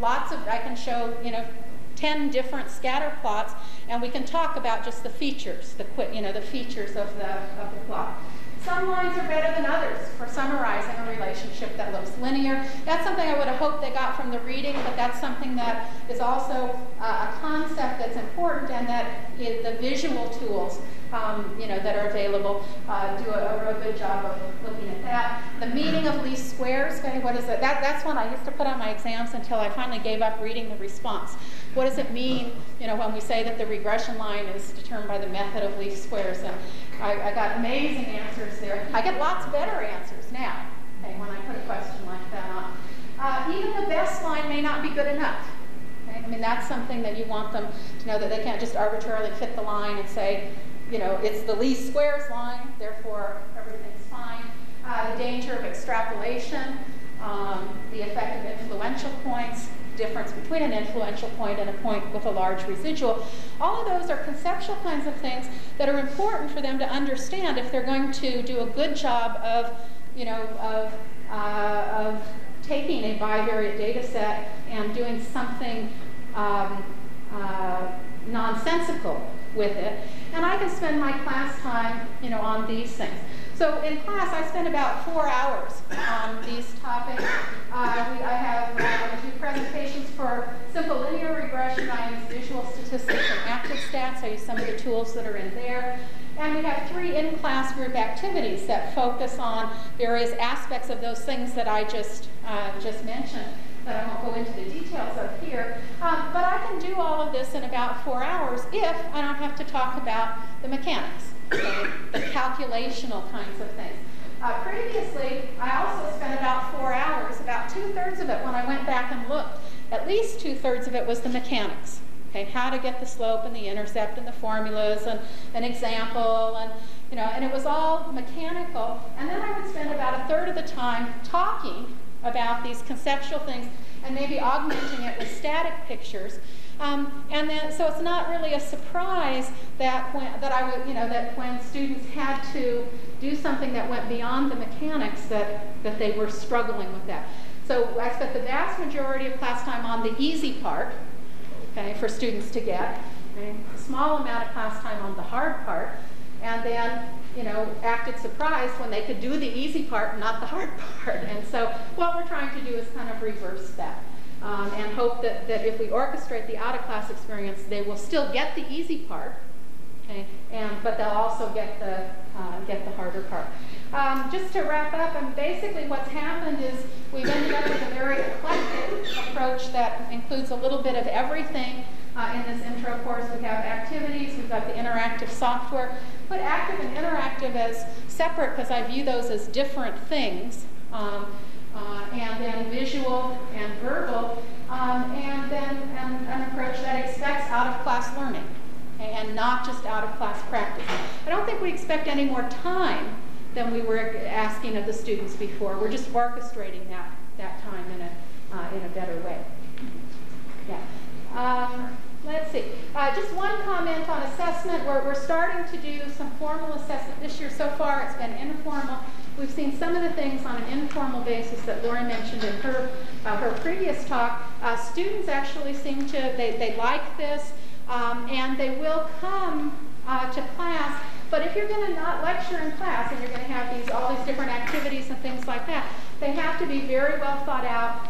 I can show 10 different scatter plots, and we can talk about just the features, the features of the plot. Some lines are better than others for summarizing a relationship that looks linear. That's something I would have hoped they got from the reading, but that's something that is also a concept that's important, and that the visual tools that are available do a real good job of looking at that. The meaning of least squares, okay, what is it? That's one I used to put on my exams until I finally gave up reading the response. What does it mean, when we say that the regression line is determined by the method of least squares? And I got amazing answers there. I get lots better answers now, okay, when I put a question like that on. Even the best line may not be good enough. Okay? I mean, that's something that you want them to know, that they can't just arbitrarily fit the line and say, it's the least squares line, therefore everything's fine. The danger of extrapolation, the effect of influential points, difference between an influential point and a point with a large residual. All of those are conceptual kinds of things that are important for them to understand if they're going to do a good job of, of taking a bivariate data set and doing something nonsensical with it. And I can spend my class time, on these things. So in class, I spend about 4 hours on these topics. I do presentations for simple linear regression. I use visual statistics and active stats. I use some of the tools that are in there. And we have 3 in-class group activities that focus on various aspects of those things that I just mentioned, that I won't go into the details of here. But I can do all of this in about 4 hours if I don't have to talk about the mechanics, okay, the calculational kinds of things. Previously, I also spent about 4 hours, about 2/3 of it when I went back and looked. At least 2/3 of it was the mechanics. Okay, how to get the slope and the intercept and the formulas and an example, and and it was all mechanical. And then I would spend about 1/3 of the time talking about these conceptual things and maybe augmenting it with static pictures. And then, so it's not really a surprise that when students had to do something that went beyond the mechanics, that they were struggling with that. So I spent the vast majority of class time on the easy part, okay, for students to get, okay, a small amount of class time on the hard part, and then acted surprised when they could do the easy part, not the hard part. And so what we're trying to do is kind of reverse that. And hope that if we orchestrate the out-of-class experience, they will still get the easy part, okay, but they'll also get the harder part. Just to wrap up, and basically what's happened is we've ended up with a very eclectic approach that includes a little bit of everything. In this intro course, we have activities, we've got the interactive software. Put active and interactive as separate because I view those as different things. And then visual and verbal, and then an approach that expects out-of-class learning, okay, and not just out-of-class practice. I don't think we expect any more time than we were asking of the students before. We're just orchestrating that time in a better way. Yeah. Let's see. Just one comment on assessment. We're starting to do some formal assessment this year. So far, it's been informal. We've seen some of the things on an informal basis that Lori mentioned in her previous talk. Students actually seem to, they like this, and they will come to class. But if you're going to not lecture in class and you're going to have all these different activities and things like that, they have to be very well thought out.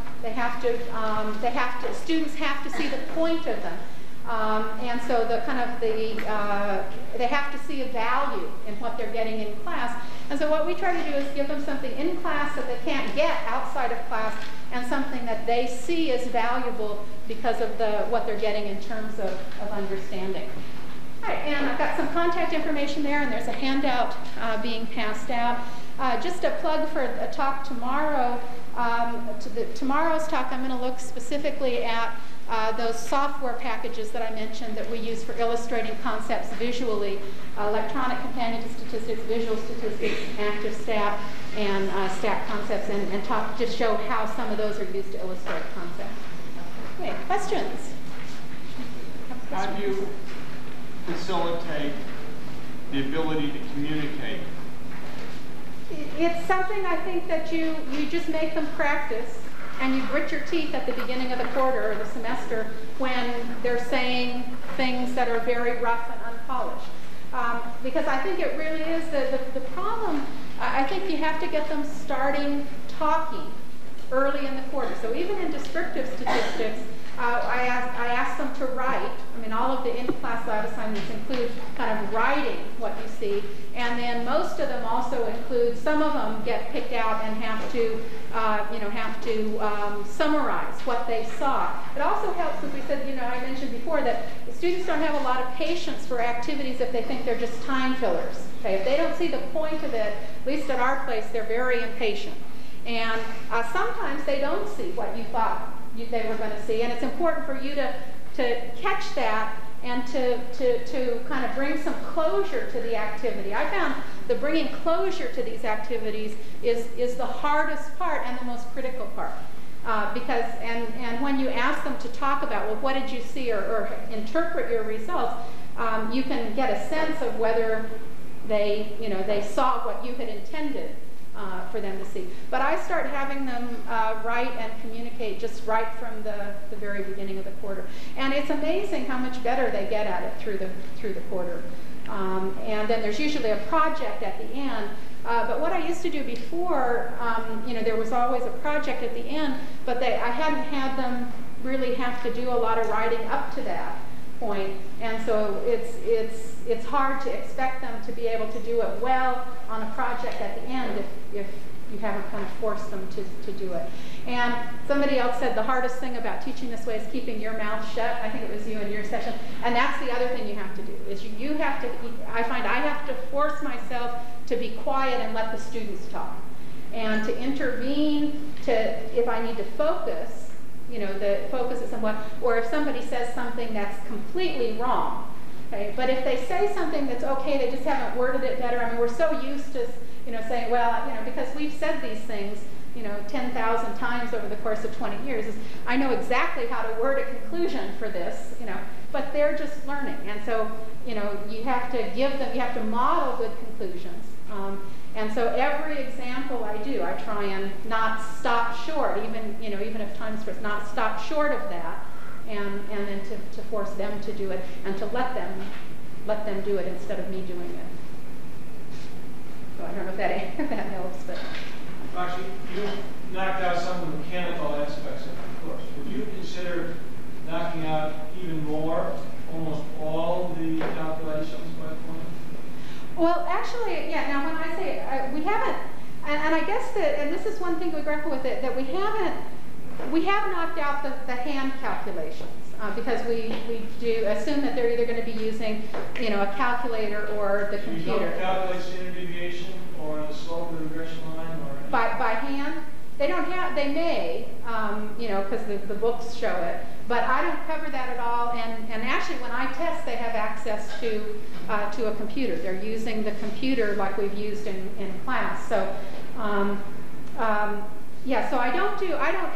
Students have to see the point of them. And so they have to see a value in what they're getting in class. And so what we try to do is give them something in class that they can't get outside of class, and something that they see as valuable because of what they're getting in terms of understanding. All right, and I've got some contact information there, and there's a handout being passed out. Just a plug for a talk tomorrow. Tomorrow's talk, I'm going to look specifically at those software packages that I mentioned that we use for illustrating concepts visually, electronic companion to statistics, visual statistics, active stat. and stack concepts and talk, just show how some of those are used to illustrate concepts. Okay, questions? How do you facilitate the ability to communicate? It's something I think that you just make them practice, and you grit your teeth at the beginning of the quarter or the semester when they're saying things that are very rough and unpolished. Because I think it really is the problem. I think you have to get them starting talking early in the quarter. So even in descriptive statistics, I ask them to write. I mean, all of the in-class lab assignments include kind of writing what you see, and then most of them also include, some of them get picked out and have to summarize what they saw. It also helps, as we said, I mentioned before, that the students don't have a lot of patience for activities if they think they're just time fillers. Okay, if they don't see the point of it, at least at our place, they're very impatient. And sometimes they don't see what you thought they were going to see, and it's important for you to catch that and to kind of bring some closure to the activity. I found the bringing closure to these activities is the hardest part and the most critical part. Because when you ask them to talk about, well, what did you see, or interpret your results, you can get a sense of whether they saw what you had intended for them to see. But I start having them write and communicate just right from the very beginning of the quarter. And it's amazing how much better they get at it through the quarter. And then there's usually a project at the end. But what I used to do before, there was always a project at the end, but I hadn't had them really have to do a lot of writing up to that point. And so it's hard to expect them to be able to do it well on a project at the end if you haven't kind of forced them to do it. And somebody else said the hardest thing about teaching this way is keeping your mouth shut. I think it was you in your session. And that's the other thing you have to do, is you have to, I find I have to force myself to be quiet and let the students talk. And to intervene, if I need to focus, the focus is somewhat, or if somebody says something that's completely wrong. Okay? But if they say something that's okay, they just haven't worded it better. I mean, we're so used to, saying, well, because we've said these things, 10,000 times over the course of 20 years, is I know exactly how to word a conclusion for this, but they're just learning. And so, you have to give them, you have to model good conclusions. And so every example I do, I try and not stop short, even if time's first, not stop short of that, and then to force them to do it, and to let them do it instead of me doing it. So I don't know if that helps, but. Roxy, you knocked out some of the mechanical aspects of the course. Would you consider knocking out even more, almost all the calculations by point? Well, actually, yeah. Now, when I say we haven't, and I guess that, and this is one thing we grapple with it, that we have knocked out the hand calculations because we do assume that they're either going to be using, a calculator or the computer. You don't calculate standard deviation or the slope of the regression line, or by hand. They don't have. They may, because the books show it. But I don't cover that at all. And actually, when I test, they have access to a computer. They're using the computer like we've used in class. So, yeah. So I don't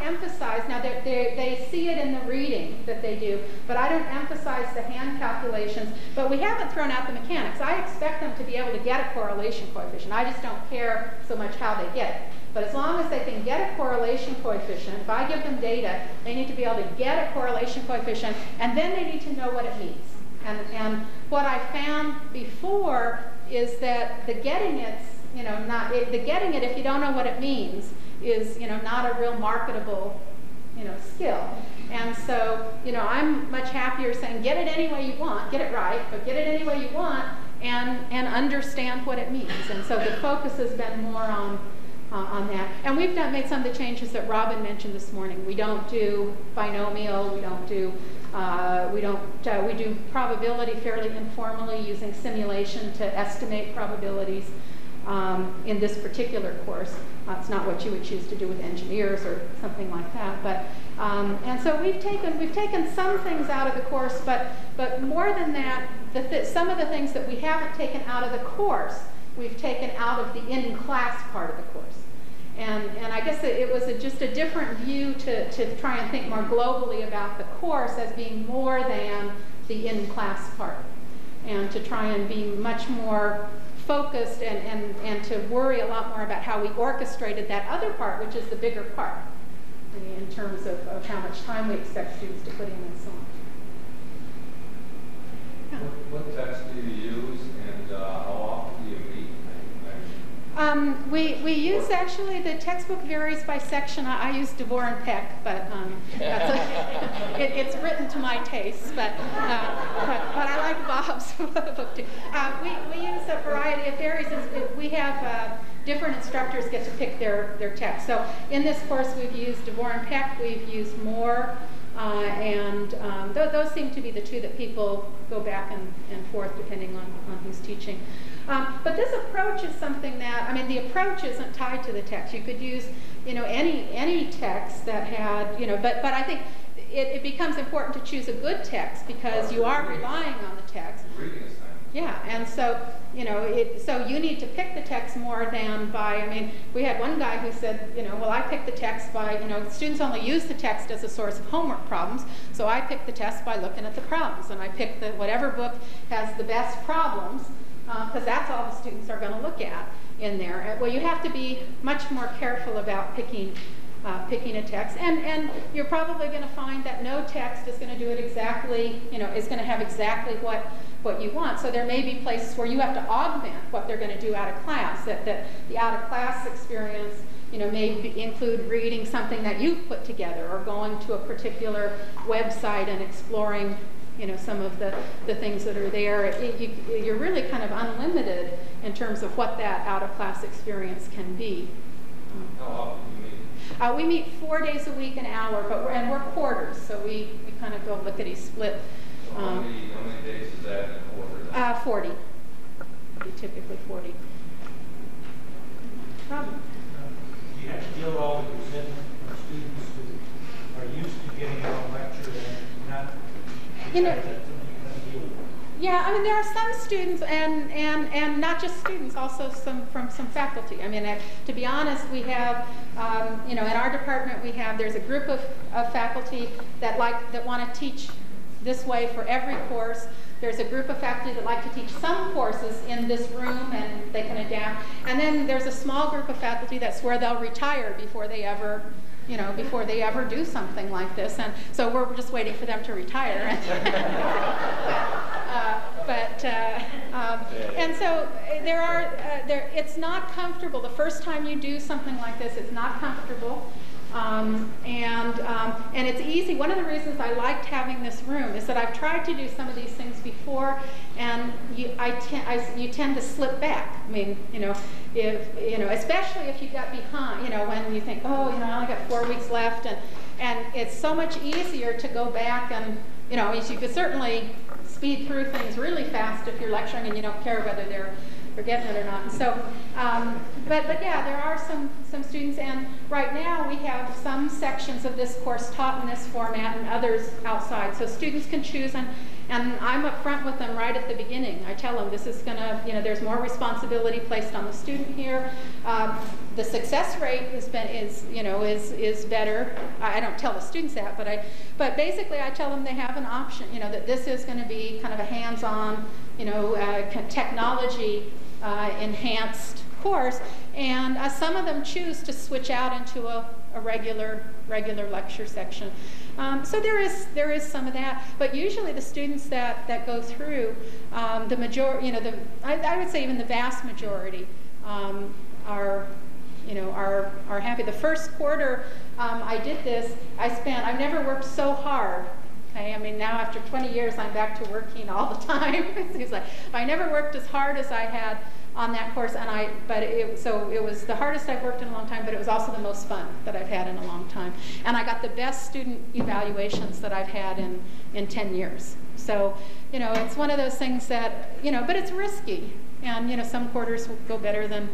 emphasize. Now they see it in the reading that they do, but I don't emphasize the hand calculations. But we haven't thrown out the mechanics. I expect them to be able to get a correlation coefficient. I just don't care so much how they get it. But as long as they can get a correlation coefficient, if I give them data, they need to be able to get a correlation coefficient, and then they need to know what it means. And what I found before is that the getting it's, the getting it if you don't know what it means is, not a real marketable, skill. And so, I'm much happier saying get it any way you want, get it right, but get it any way you want, and understand what it means. And so the focus has been more on that. And we've made some of the changes that Robin mentioned this morning. We don't do binomial, we do probability fairly informally using simulation to estimate probabilities in this particular course. It's not what you would choose to do with engineers or something like that. But and so we've taken some things out of the course, but more than that, some of the things that we haven't taken out of the course, we've taken out of the in-class part of the course. And I guess it was just a different view to try and think more globally about the course as being more than the in-class part, and to try and be much more focused and to worry a lot more about how we orchestrated that other part, which is the bigger part, in terms of how much time we expect students to put in and so on. Yeah. What text do you use, and how often do you meet? We use, actually, the textbook varies by section. I use DeVore and Peck, but it's written to my taste. But I like Bob's book too. We use a variety of varies. We have different instructors get to pick their text. So in this course, we've used DeVore and Peck. We've used Moore, and those seem to be the two that people go back and forth depending on who's teaching. But this approach is something that, I mean, the approach isn't tied to the text. You could use, any text that had, but I think it becomes important to choose a good text because you are relying on the text. Reading assignment. Yeah, and so, so you need to pick the text more than by, I mean, we had one guy who said, well, I picked the text by, students only use the text as a source of homework problems, so I picked the test by looking at the problems, and I picked whatever book has the best problems, because that's all the students are going to look at in there. Well, you have to be much more careful about picking a text, and you're probably going to find that no text is going to do it exactly, is going to have exactly what you want. So there may be places where you have to augment what they're going to do out of class, that the out of class experience, may include reading something that you've put together or going to a particular website and exploring some of the things that are there. You're really kind of unlimited in terms of what that out-of-class experience can be. How often do you meet? We meet 4 days a week, an hour, and we're quarters, so we kind of go lickety-split. So how many days is that in a quarter? 40. It'd be typically 40. Problem. You have to deal with all the resentment from students who are used to getting out a lecture and not. Yeah, I mean, there are some students, and not just students, also from some faculty. I mean, to be honest, we have, in our department, there's a group of faculty that want to teach this way for every course. There's a group of faculty that like to teach some courses in this room and they can adapt. And then there's a small group of faculty that's where they'll retire before they ever do something like this. And so we're just waiting for them to retire. And so it's not comfortable. The first time you do something like this, it's not comfortable. And it's easy. One of the reasons I liked having this room is that I've tried to do some of these things before, and you tend to slip back. I mean, especially if you got behind, when you think, oh, I only got 4 weeks left, and it's so much easier to go back and, you could certainly speed through things really fast if you're lecturing and you don't care whether they're getting it or not. And so, but yeah, there are some students, and right now we have some sections of this course taught in this format and others outside. So students can choose, and I'm up front with them right at the beginning. I tell them this is going to, there's more responsibility placed on the student here. The success rate is better. I don't tell the students that, but basically I tell them they have an option. That this is going to be kind of a hands-on, technology enhanced course, and some of them choose to switch out into a regular lecture section. So there is some of that, but usually the students that go through, the majority, I would say even the vast majority are happy. The first quarter I did this, I've never worked so hard. Okay, I mean, now after 20 years, I'm back to working all the time. It seems like I never worked as hard as I had on that course, so it was the hardest I've worked in a long time, but it was also the most fun that I've had in a long time. And I got the best student evaluations that I've had in 10 years. So, it's one of those things that, but it's risky, and some quarters will go better than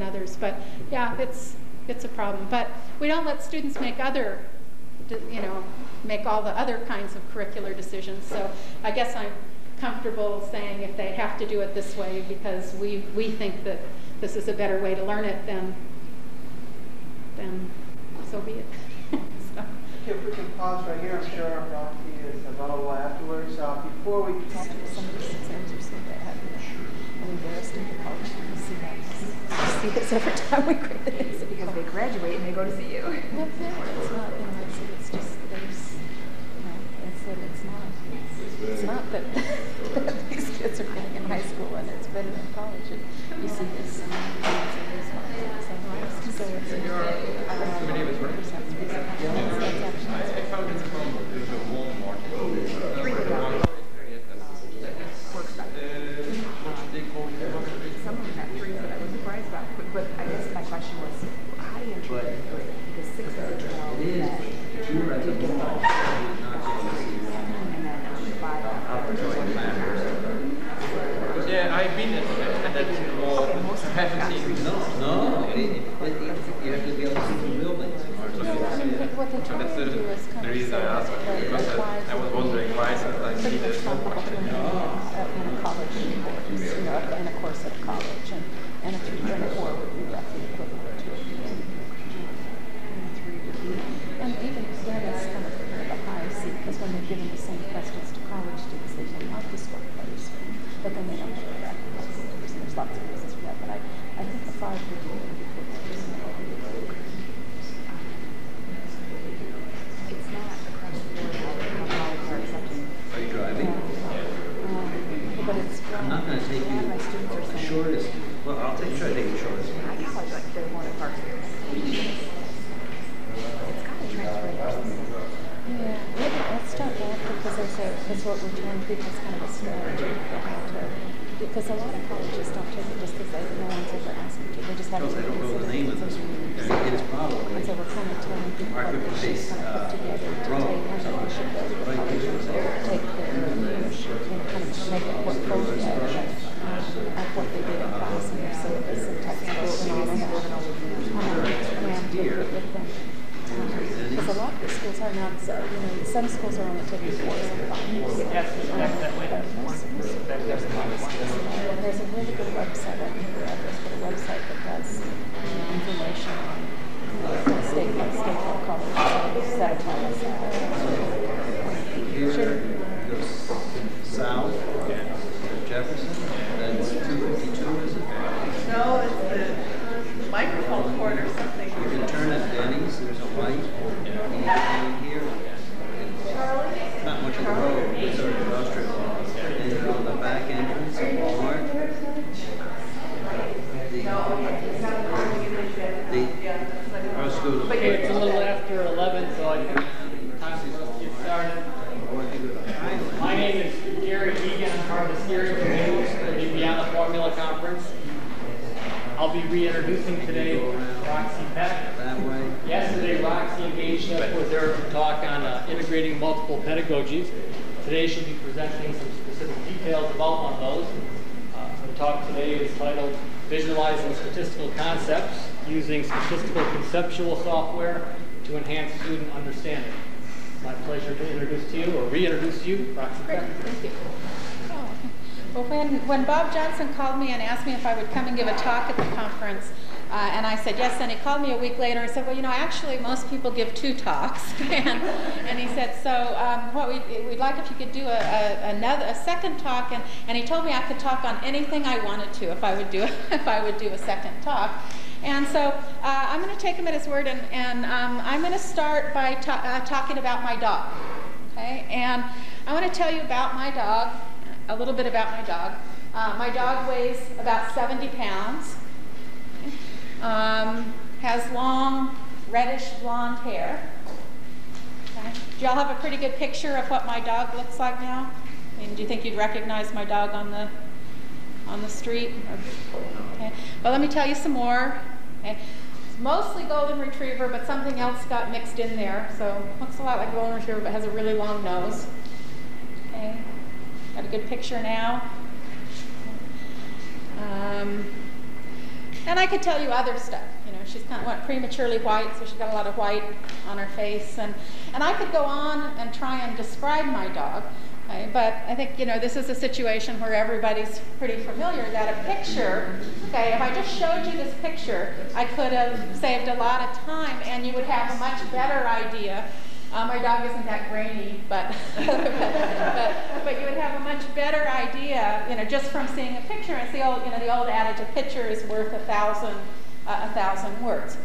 others. But yeah, it's a problem. But we don't let students make make all the other kinds of curricular decisions. So I guess I'm comfortable saying if they have to do it this way because we think that this is a better way to learn it, then so be it. So. Okay, if we can pause right here, I'm sure Roxy is available afterwards. Before we talk to somebody's exams are so bad. I'm embarrassed in the college. You see that. You see this every time we graduate. It's because they graduate and they go to see you. That's it. It's not interesting. It's just there's, it's not that these kids are getting in high school and it's better than college. And you see this. So it's some of them had 3s that I was surprised about. But I guess my question was, how do you interpret 3? Because 6 is a 12 that did get all and then 5 Yeah, I've been at that more. I haven't seen. No, you have to be able to see the buildings in order to see what they try to do is kind the of reason I asked because I was wondering why sometimes pretty see much this. comparable to in a college course, in a course at college, and a 3 and a 4 would be roughly equivalent to a B, and a 3 would be, and even then it's kind of a high C, because when they're given the same questions to college students, they tend not to score better, but then they don't have that. There's lots of reasons for that, but I think the 5 would be it's not across the board how colleges are accepting. Are you driving? but it's I'm not going to take My students are you the saying, shortest. Well, I'll try to take the shortest. my college, like they're one of parks here. It's got to transfer to Yeah, let's talk about it because that's what we're telling people is kind of a strategy for how to, because a lot of colleges don't take it just because no one's ever asked them to. They just haven't Because I don't know the name of this one. It is probably And so we're kind of telling people Market what they should Base, kind of put together to Rome. take when they should go to colleges or take their leadership and kind of make a portfolio of what they did in class and their syllabus and textbooks and all that. And take it with them. Because a lot of the schools are not, some schools are only taking 4 and 5. Yes, that way. There's a lot of schools. There's a really good website, I think there's a website that does information on state colleges that tell us here. Goes south to Jefferson. That's 252, is it? No, it's the microphone cord or something. You can turn at Denny's. There's a light. Here. Not much of the road. It's sort of industrial. And you go to the back entrance of Walmart. Okay, it's a little after 11, so I think time for us to get started. My name is Gary Egan. I'm part of the steering committee for the Beyond the Formula Conference. I'll be reintroducing today RoxyPeck. That way. Yesterday, Roxy engaged us with her talk on integrating multiple pedagogies. Today, she'll be presenting some specific details about one of those. Her talk today is titled Visualizing Statistical Concepts Using Statistical Conceptual Software to Enhance Student Understanding. It's my pleasure to introduce to you, or reintroduce you, RoxyPeck. Thank you. Well, when Bob Johnson called me and asked me if I would come and give a talk at the conference, and I said yes, and he called me a week later and said, well, actually most people give 2 talks. and he said, so what we'd like if you could do a second talk, and he told me I could talk on anything I wanted to if I would do a second talk. And so I'm going to take him at his word, and I'm going to start by talking about my dog. Okay, and I want to tell you about my dog. A little bit about my dog. My dog weighs about 70 pounds, has long reddish blonde hair. Okay. Do y'all have a pretty good picture of what my dog looks like now? I mean, do you think you'd recognize my dog on the street? Okay. Well, let me tell you some more. Okay. It's mostly golden retriever, but something else got mixed in there. So looks a lot like golden retriever, but has a really long nose. Okay. Got a good picture now. And I could tell you other stuff. She's kind of prematurely white, so she's got a lot of white on her face. And I could go on and try and describe my dog, Okay, but I think, this is a situation where everybody's pretty familiar that a picture, okay, if I just showed you this picture, I could have saved a lot of time and you would have a much better idea. My dog isn't that grainy, but, but you would have a much better idea, just from seeing a picture. It's the old, the old adage, a picture is worth a thousand words.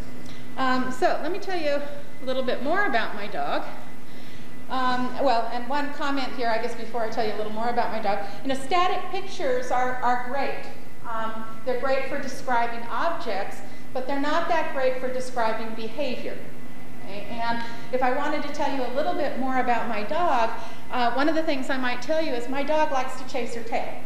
So let me tell you a little bit more about my dog. Well, and one comment here, I guess, before I tell you a little more about my dog. Static pictures are great. They're great for describing objects, but they're not that great for describing behavior. Okay? And if I wanted to tell you a little bit more about my dog, one of the things I might tell you is my dog likes to chase her tail.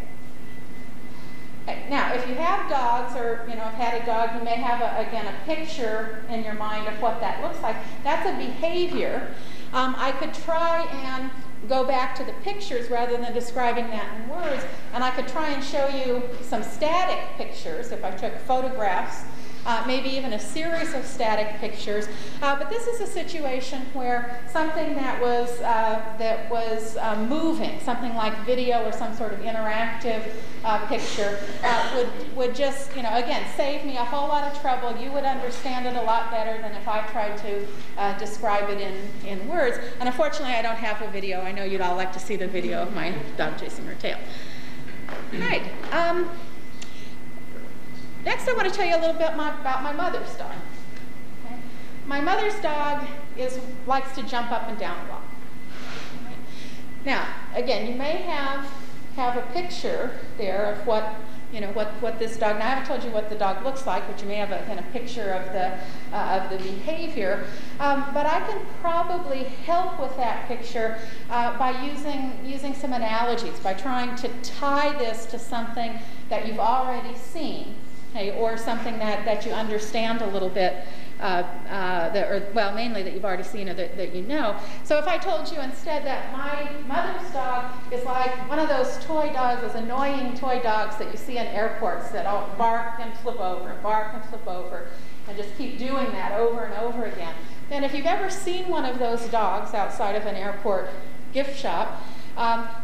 Okay. Now, if you have dogs, or have had a dog, you may have, again, a picture in your mind of what that looks like. That's a behavior. I could try and go back to the pictures rather than describing that in words, and I could try and show you some static pictures if I took photographs, maybe even a series of static pictures. But this is a situation where something that was moving, something like video or some sort of interactive picture, would just, again, save me a whole lot of trouble. You would understand it a lot better than if I tried to describe it in words. And unfortunately, I don't have a video. I know you'd all like to see the video of my dog chasing her tail. All right. Next, I want to tell you a little bit about my mother's dog. Okay? My mother's dog likes to jump up and down a lot. Okay? Now, again, you may have a picture there of what this dog. Now, I haven't told you what the dog looks like, but you may have a kind of picture of the behavior. But I can probably help with that picture by using some analogies, by trying to tie this to something that you've already seen. Okay, or something that you understand a little bit, mainly that you've already seen or that you know. So if I told you instead that my mother's dog is like one of those toy dogs, those annoying toy dogs that you see in airports that all bark and flip over, and just keep doing that over and over again. Then if you've ever seen one of those dogs outside of an airport gift shop,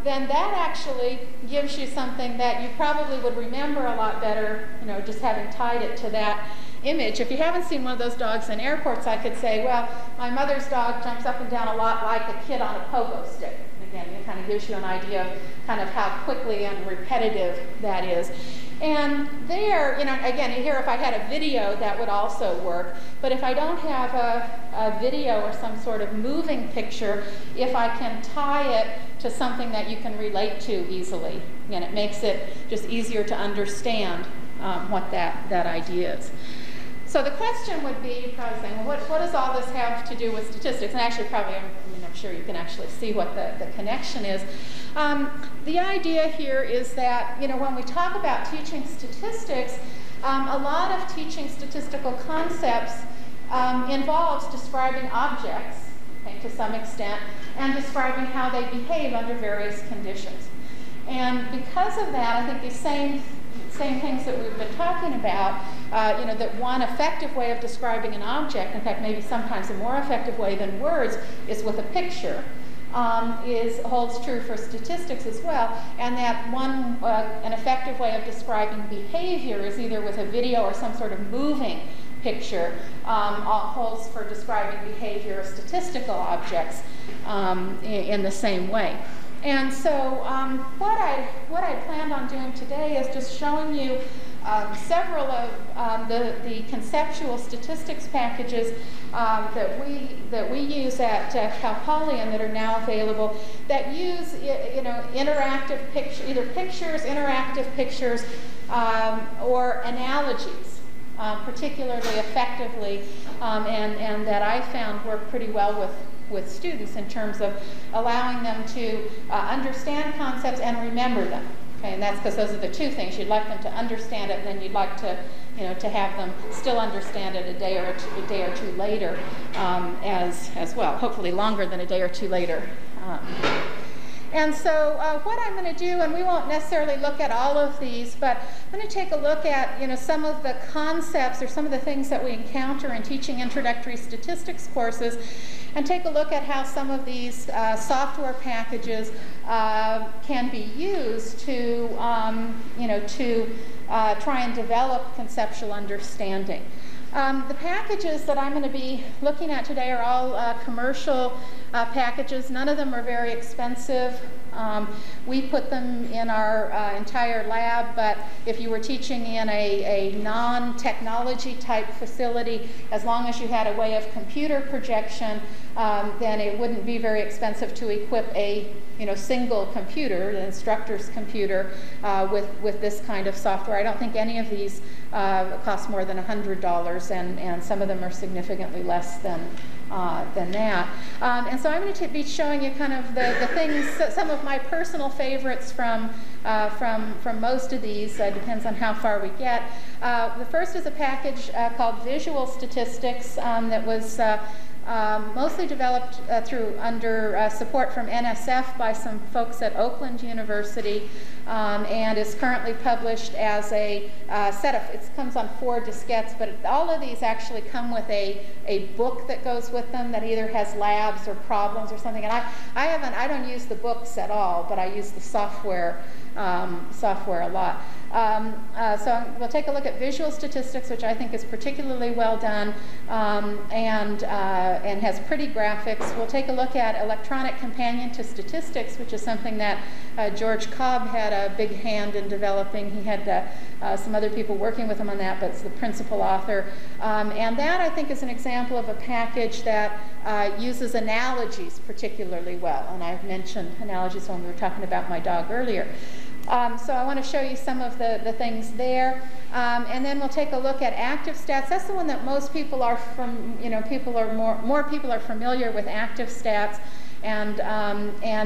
then that actually gives you something that you probably would remember a lot better, just having tied it to that image. If you haven't seen one of those dogs in airports, I could say, well, my mother's dog jumps up and down a lot like a kid on a pogo stick. And again, it kind of gives you an idea of kind of how quickly and repetitive that is. And there, again, here if I had a video, that would also work. But if I don't have a video or some sort of moving picture, if I can tie it to something that you can relate to easily, again, it makes it just easier to understand what that idea is. So the question would be, you're probably saying, well, what does all this have to do with statistics? And actually, probably, I'm sure you can actually see what the connection is. The idea here is that, when we talk about teaching statistics, a lot of teaching statistical concepts involves describing objects, okay, to some extent, and describing how they behave under various conditions. And because of that, I think these same things that we've been talking about, that one effective way of describing an object, in fact, maybe sometimes a more effective way than words, is with a picture, holds true for statistics as well, and that an effective way of describing behavior is either with a video or some sort of moving picture, holds for describing behavior of statistical objects in the same way. And so what I planned on doing today is just showing you several of the conceptual statistics packages that we use at Cal Poly and that are now available, that use interactive pictures, interactive pictures, or analogies, particularly effectively, and that I found work pretty well with students in terms of allowing them to understand concepts and remember them. Okay, and that's because those are the two things. You'd like them to understand it, and then you'd like to, to have them still understand it a day or two later as well. Hopefully longer than a day or two later. And so what I'm going to do, and we won't necessarily look at all of these, but I'm going to take a look at, you know, some of the concepts or some of the things that we encounter in teaching introductory statistics courses, and take a look at how some of these software packages can be used to, you know, to try and develop conceptual understanding. The packages that I'm going to be looking at today are all commercial packages. None of them are very expensive. We put them in our entire lab, but if you were teaching in a non-technology type facility, as long as you had a way of computer projection, then it wouldn't be very expensive to equip a single computer, the instructor's computer, with this kind of software. I don't think any of these cost more than $100, and some of them are significantly less than that. And so I'm going to be showing you kind of the things, some of my personal favorites from most of these. Depends on how far we get. The first is a package called Visual Statistics that was mostly developed under support from NSF by some folks at Oakland University, and is currently published as a set of, it comes on 4 diskettes, but all of these actually come with a book that goes with them that either has labs or problems or something. And I don't use the books at all, but I use the software a lot. So we'll take a look at Visual Statistics, which I think is particularly well done, and has pretty graphics. We'll take a look at Electronic Companion to Statistics, which is something that George Cobb had a big hand in developing. He had some other people working with him on that, but it's the principal author. And that, I think, is an example of a package that uses analogies particularly well. And I've mentioned analogies when we were talking about my dog earlier. So I want to show you some of the things there, and then we'll take a look at active stats. That's the one that most people are more people are familiar with active stats, and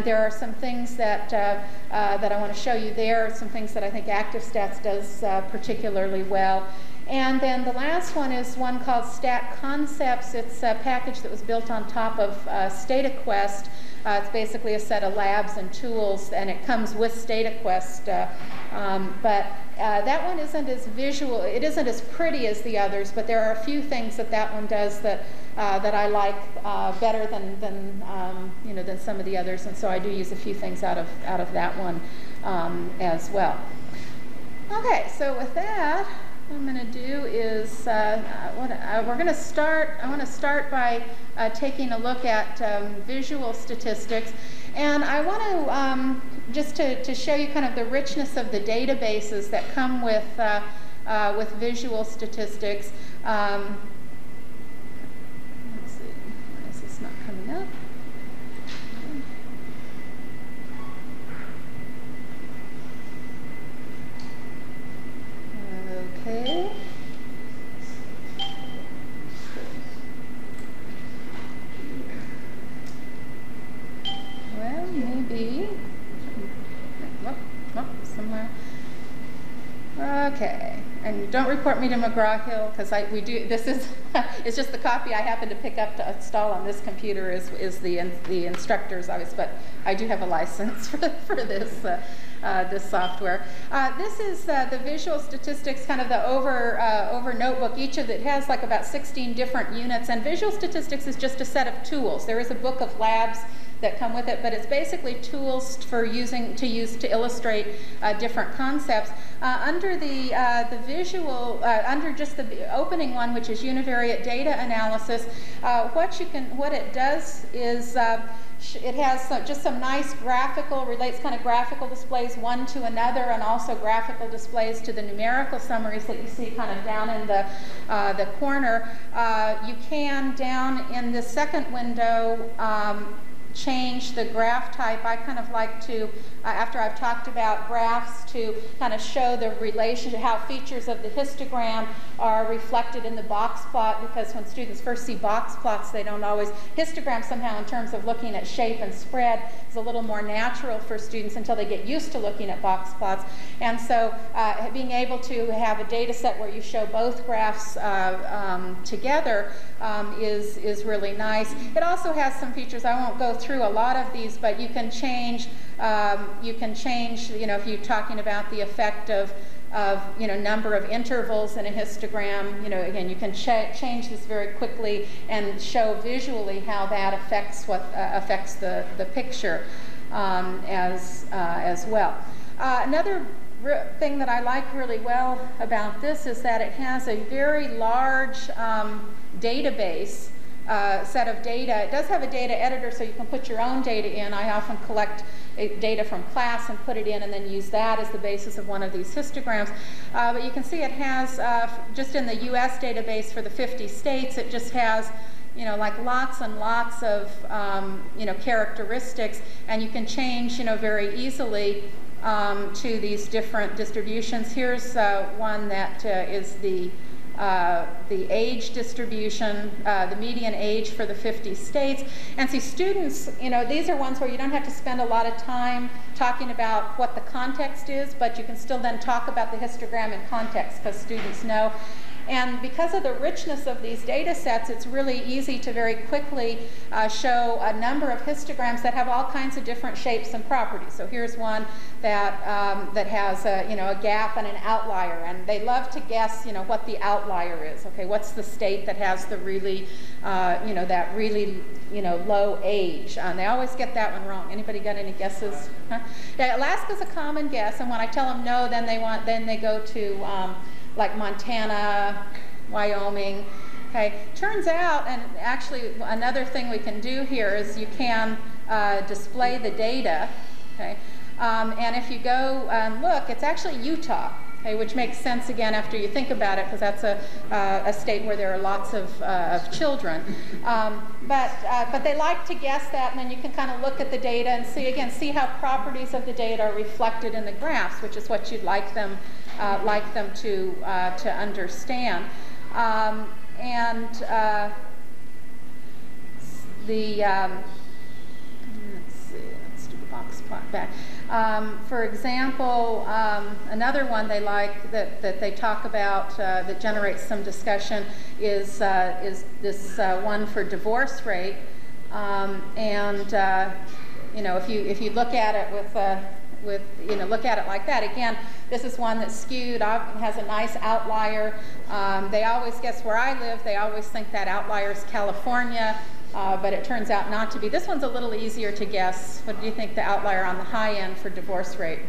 there are some things that that I want to show you there. Some things that I think active stats does particularly well. And then the last one is one called Stat Concepts. It's a package that was built on top of StataQuest. It's basically a set of labs and tools, and it comes with StataQuest. But that one isn't as visual. It isn't as pretty as the others, but there are a few things that one does that I like better than some of the others, and so I do use a few things out of that one as well. Okay, so with that, what I'm going to do is we're going to start. I want to start by taking a look at visual statistics, and I want to just to show you kind of the richness of the databases that come with visual statistics. Let's see, why is this not coming up? Okay. Well, maybe. Somewhere. Okay. And don't report me to McGraw-Hill, because we do. This is it's just the copy I happen to pick up to install on this computer is the instructor's obvious, but I do have a license for this. This software. This is the Visual Statistics, kind of the over notebook. Each of it has like about 16 different units, and Visual Statistics is just a set of tools. There is a book of labs that come with it, but it's basically tools for to illustrate different concepts. Under the visual, under just the opening one, which is univariate data analysis, what it does is it has just some nice relates kind of graphical displays one to another, and also graphical displays to the numerical summaries that you see kind of down in the corner. You can, down in the second window, change the graph type. I kind of like to, after I've talked about graphs, to kind of show the relationship, how features of the histogram are reflected in the box plot, because when students first see box plots, they don't always, histogram somehow in terms of looking at shape and spread is a little more natural for students until they get used to looking at box plots. And so being able to have a data set where you show both graphs together is really nice. It also has some features, I won't go through through a lot of these, but you can change, if you're talking about the effect of number of intervals in a histogram, again, you can change this very quickly and show visually how that affects the picture as well. Another thing that I like really well about this is that it has a very large database set of data. It does have a data editor, so you can put your own data in. I often collect data from class and put it in and then use that as the basis of one of these histograms. But you can see it has, just in the US database for the 50 states, it just has like lots and lots of characteristics, and you can change very easily to these different distributions. Here's one that is the age distribution, the median age for the 50 states. And see, students, these are ones where you don't have to spend a lot of time talking about what the context is, but you can still then talk about the histogram in context, because students know. And because of the richness of these data sets, it's really easy to very quickly show a number of histograms that have all kinds of different shapes and properties. So here's one that has a gap and an outlier, and they love to guess what the outlier is. Okay, what's the state that has the really that really low age? And they always get that one wrong. Anybody got any guesses? Huh? Yeah, Alaska's a common guess, and when I tell them no, then they go to like Montana, Wyoming. Okay, turns out, and actually another thing we can do here is you can display the data. Okay, and if you go and look, it's actually Utah. Okay, which makes sense again after you think about it, because that's a state where there are lots of children. But they like to guess that, and then you can kind of look at the data and see how properties of the data are reflected in the graphs, which is what you'd like them to understand. Let's do the box plot back. For example, another one they like that they talk about that generates some discussion is this one for divorce rate. If you look at it look at it like that, again, this is one that's skewed, has a nice outlier. They always guess where I live. They always think that outlier is California, but it turns out not to be. This one's a little easier to guess. What do you think the outlier on the high end for divorce rate?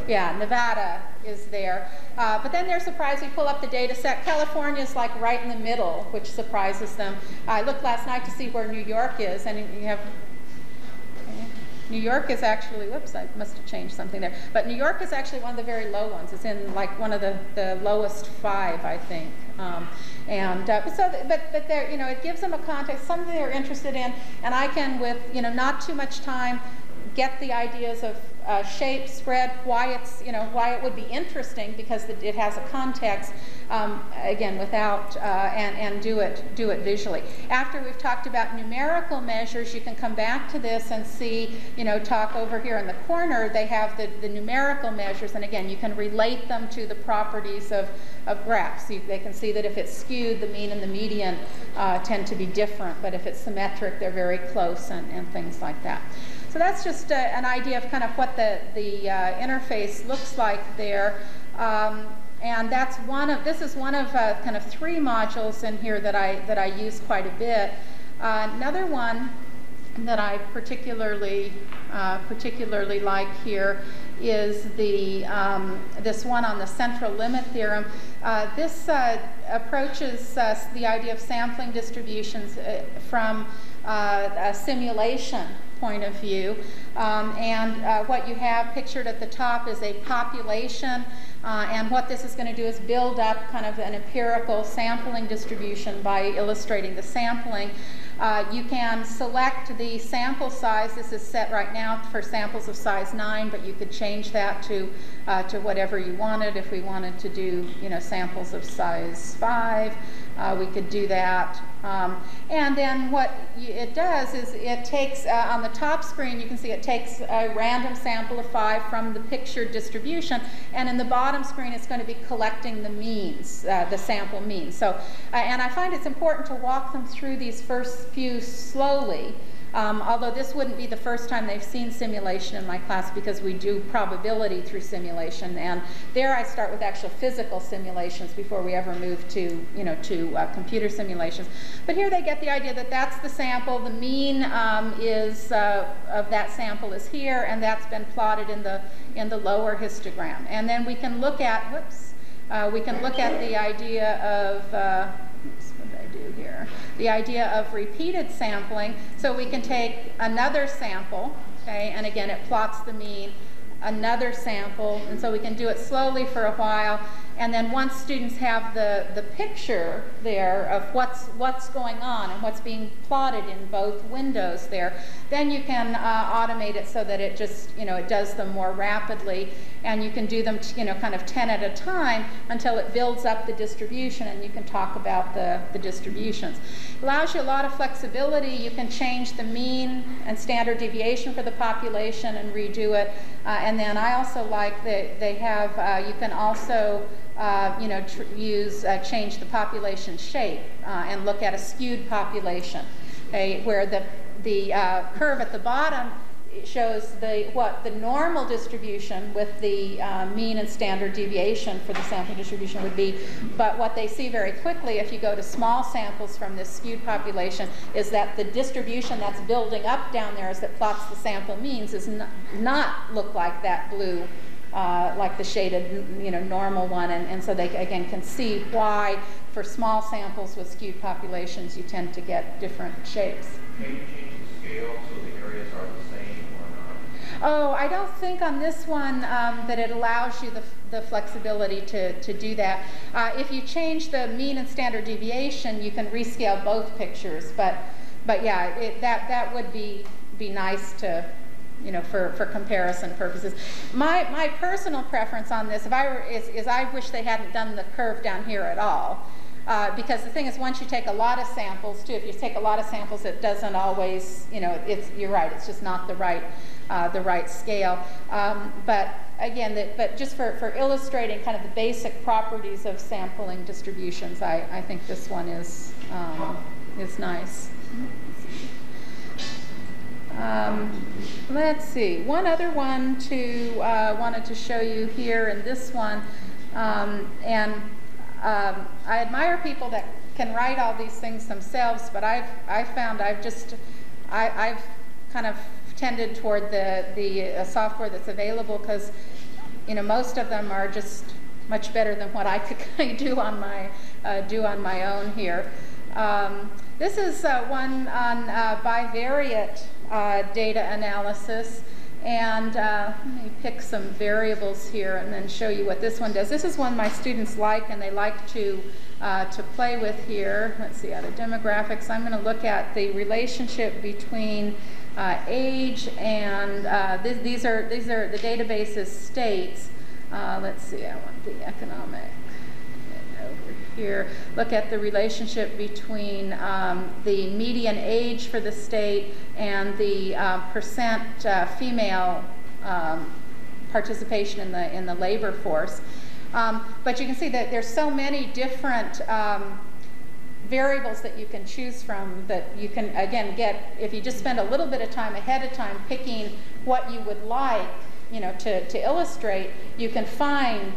Yeah, Nevada is there. But then they're surprised. We pull up the data set. California is like right in the middle, which surprises them. I looked last night to see where New York is, and you have... New York is actually, whoops, I must have changed something there. But New York is actually one of the very low ones. It's in like one of the lowest 5, I think. But there, it gives them a context, something they're interested in, and I can, with not too much time, get the ideas of shape, spread, why it would be interesting, because it has a context. Again, without and do it visually. After we've talked about numerical measures, you can come back to this and see, talk over here in the corner, they have the numerical measures, and again, you can relate them to the properties of graphs. They can see that if it's skewed, the mean and the median tend to be different, but if it's symmetric, they're very close, and things like that. So that's just an idea of kind of what the interface looks like there. And that's this is one of kind of 3 modules in here that I use quite a bit. Another one that I particularly like here is this one on the central limit theorem. This approaches the idea of sampling distributions from a simulation point of view. What you have pictured at the top is a population, and what this is going to do is build up kind of an empirical sampling distribution by illustrating the sampling. You can select the sample size. This is set right now for samples of size 9, but you could change that to whatever you wanted. If we wanted to do samples of size 5, we could do that. And then what it does is it takes, on the top screen you can see it takes a random sample of 5 from the pictured distribution, and in the bottom screen it's going to be collecting the means, the sample means. So, and I find it's important to walk them through these first few slowly, Although this wouldn't be the first time they've seen simulation in my class, because we do probability through simulation, and there I start with actual physical simulations before we ever move to, computer simulations. But here they get the idea that that's the sample. The mean of that sample is here, and that's been plotted in the lower histogram. And then we can look at, the idea of, what did I do here? The idea of repeated sampling. So we can take another sample, okay, and again it plots the mean, another sample, and so we can do it slowly for a while. And then once students have the picture there of what's going on and what's being plotted in both windows there, then you can automate it so that it just, it does them more rapidly, and you can do them, kind of 10 at a time until it builds up the distribution, and you can talk about the distributions. It allows you a lot of flexibility. You can change the mean and standard deviation for the population and redo it. And then I also like that they have, you can also change the population shape and look at a skewed population, okay, where the curve at the bottom shows what the normal distribution with the mean and standard deviation for the sample distribution would be. But what they see very quickly if you go to small samples from this skewed population is that the distribution that's building up down there as it plots the sample means does not look like that blue, like the shaded, normal one, and so they again can see why for small samples with skewed populations you tend to get different shapes. Can you change the scale so the areas are the same or not? Oh, I don't think on this one that it allows you the flexibility to do that. If you change the mean and standard deviation, you can rescale both pictures, but yeah, that would be nice to, for comparison purposes. My personal preference on this, is I wish they hadn't done the curve down here at all. Because the thing is, once you take a lot of samples, too, if you take a lot of samples, it doesn't always, you're right, it's just not the right scale. But again, but just for illustrating kind of the basic properties of sampling distributions, I think this one is nice. Let's see, one other one wanted to show you here in this one, I admire people that can write all these things themselves, but I've found I've kind of tended toward the software that's available, because most of them are just much better than what I could do on my own here. This is one on bivariate data analysis. And let me pick some variables here and then show you what this one does. This is one my students like, and they like to play with here. Let's see, out of demographics, I'm going to look at the relationship between age and these are the database's states. Let's see, I want the economic. Over here, look at the relationship between the median age for the state and the percent female participation in the labor force. But you can see that there's so many different variables that you can choose from that you can, again, get, if you just spend a little bit of time ahead of time picking what you would like, to illustrate, you can find,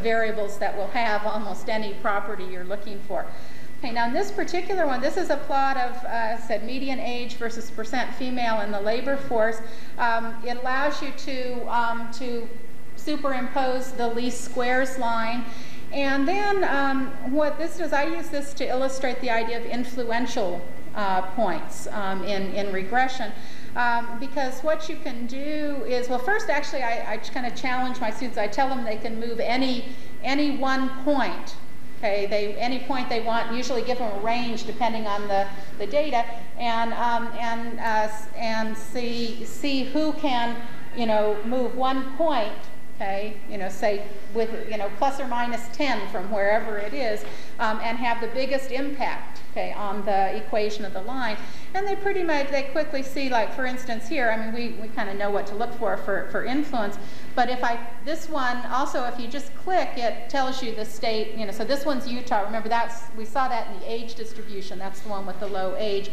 variables that will have almost any property you're looking for. Okay, now in this particular one, this is a plot of, as I said, median age versus percent female in the labor force. It allows you to superimpose the least squares line. And then what this does, I use this to illustrate the idea of influential points in regression. Because what you can do is, well, first actually I kind of challenge my students. I tell them they can move any one point. Okay, any point they want, usually give them a range depending on the data, and see who can move one point okay, say with, plus or minus 10 from wherever it is, and have the biggest impact, okay, on the equation of the line. And they pretty much, they quickly see, like for instance here, I mean, we kind of know what to look for influence, but if this one, also if you just click, it tells you the state, so this one's Utah. Remember we saw that in the age distribution, that's the one with the low age.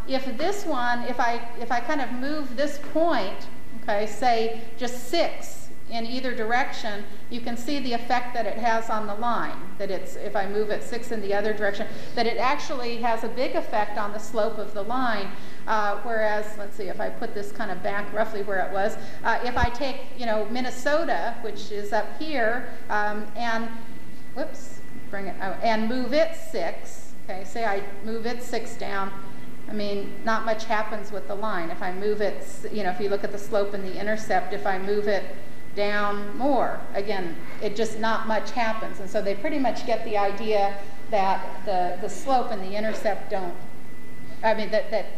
If this one, if I kind of move this point, okay, say just 6 in either direction, you can see the effect that it has on the line, that if I move it 6 in the other direction, that it actually has a big effect on the slope of the line, whereas, let's see, if I put this kind of back roughly where it was, if I take, Minnesota, which is up here, and, whoops, bring it out, and move it 6, okay, say I move it 6 down, I mean, not much happens with the line. If I move it, if you look at the slope and the intercept, if I move it down more, again, it just not much happens. And so they pretty much get the idea that the slope and the intercept don't, I mean, that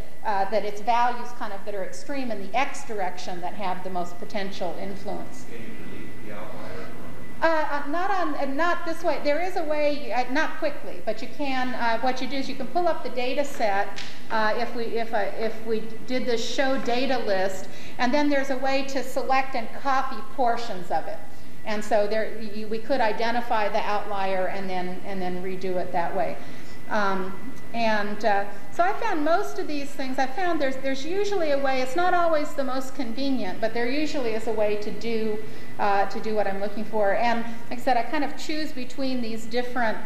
it's values kind of that are extreme in the x direction that have the most potential influence. Can you delete the outlier? Not this way. There is a way, not quickly, but you can. What you do is you can pull up the data set. If we did this show data list, and then there's a way to select and copy portions of it. And so we could identify the outlier and then redo it that way. So I found most of these things, I found there's usually a way, it's not always the most convenient, but there usually is a way to do what I'm looking for. And like I said, I kind of choose between these different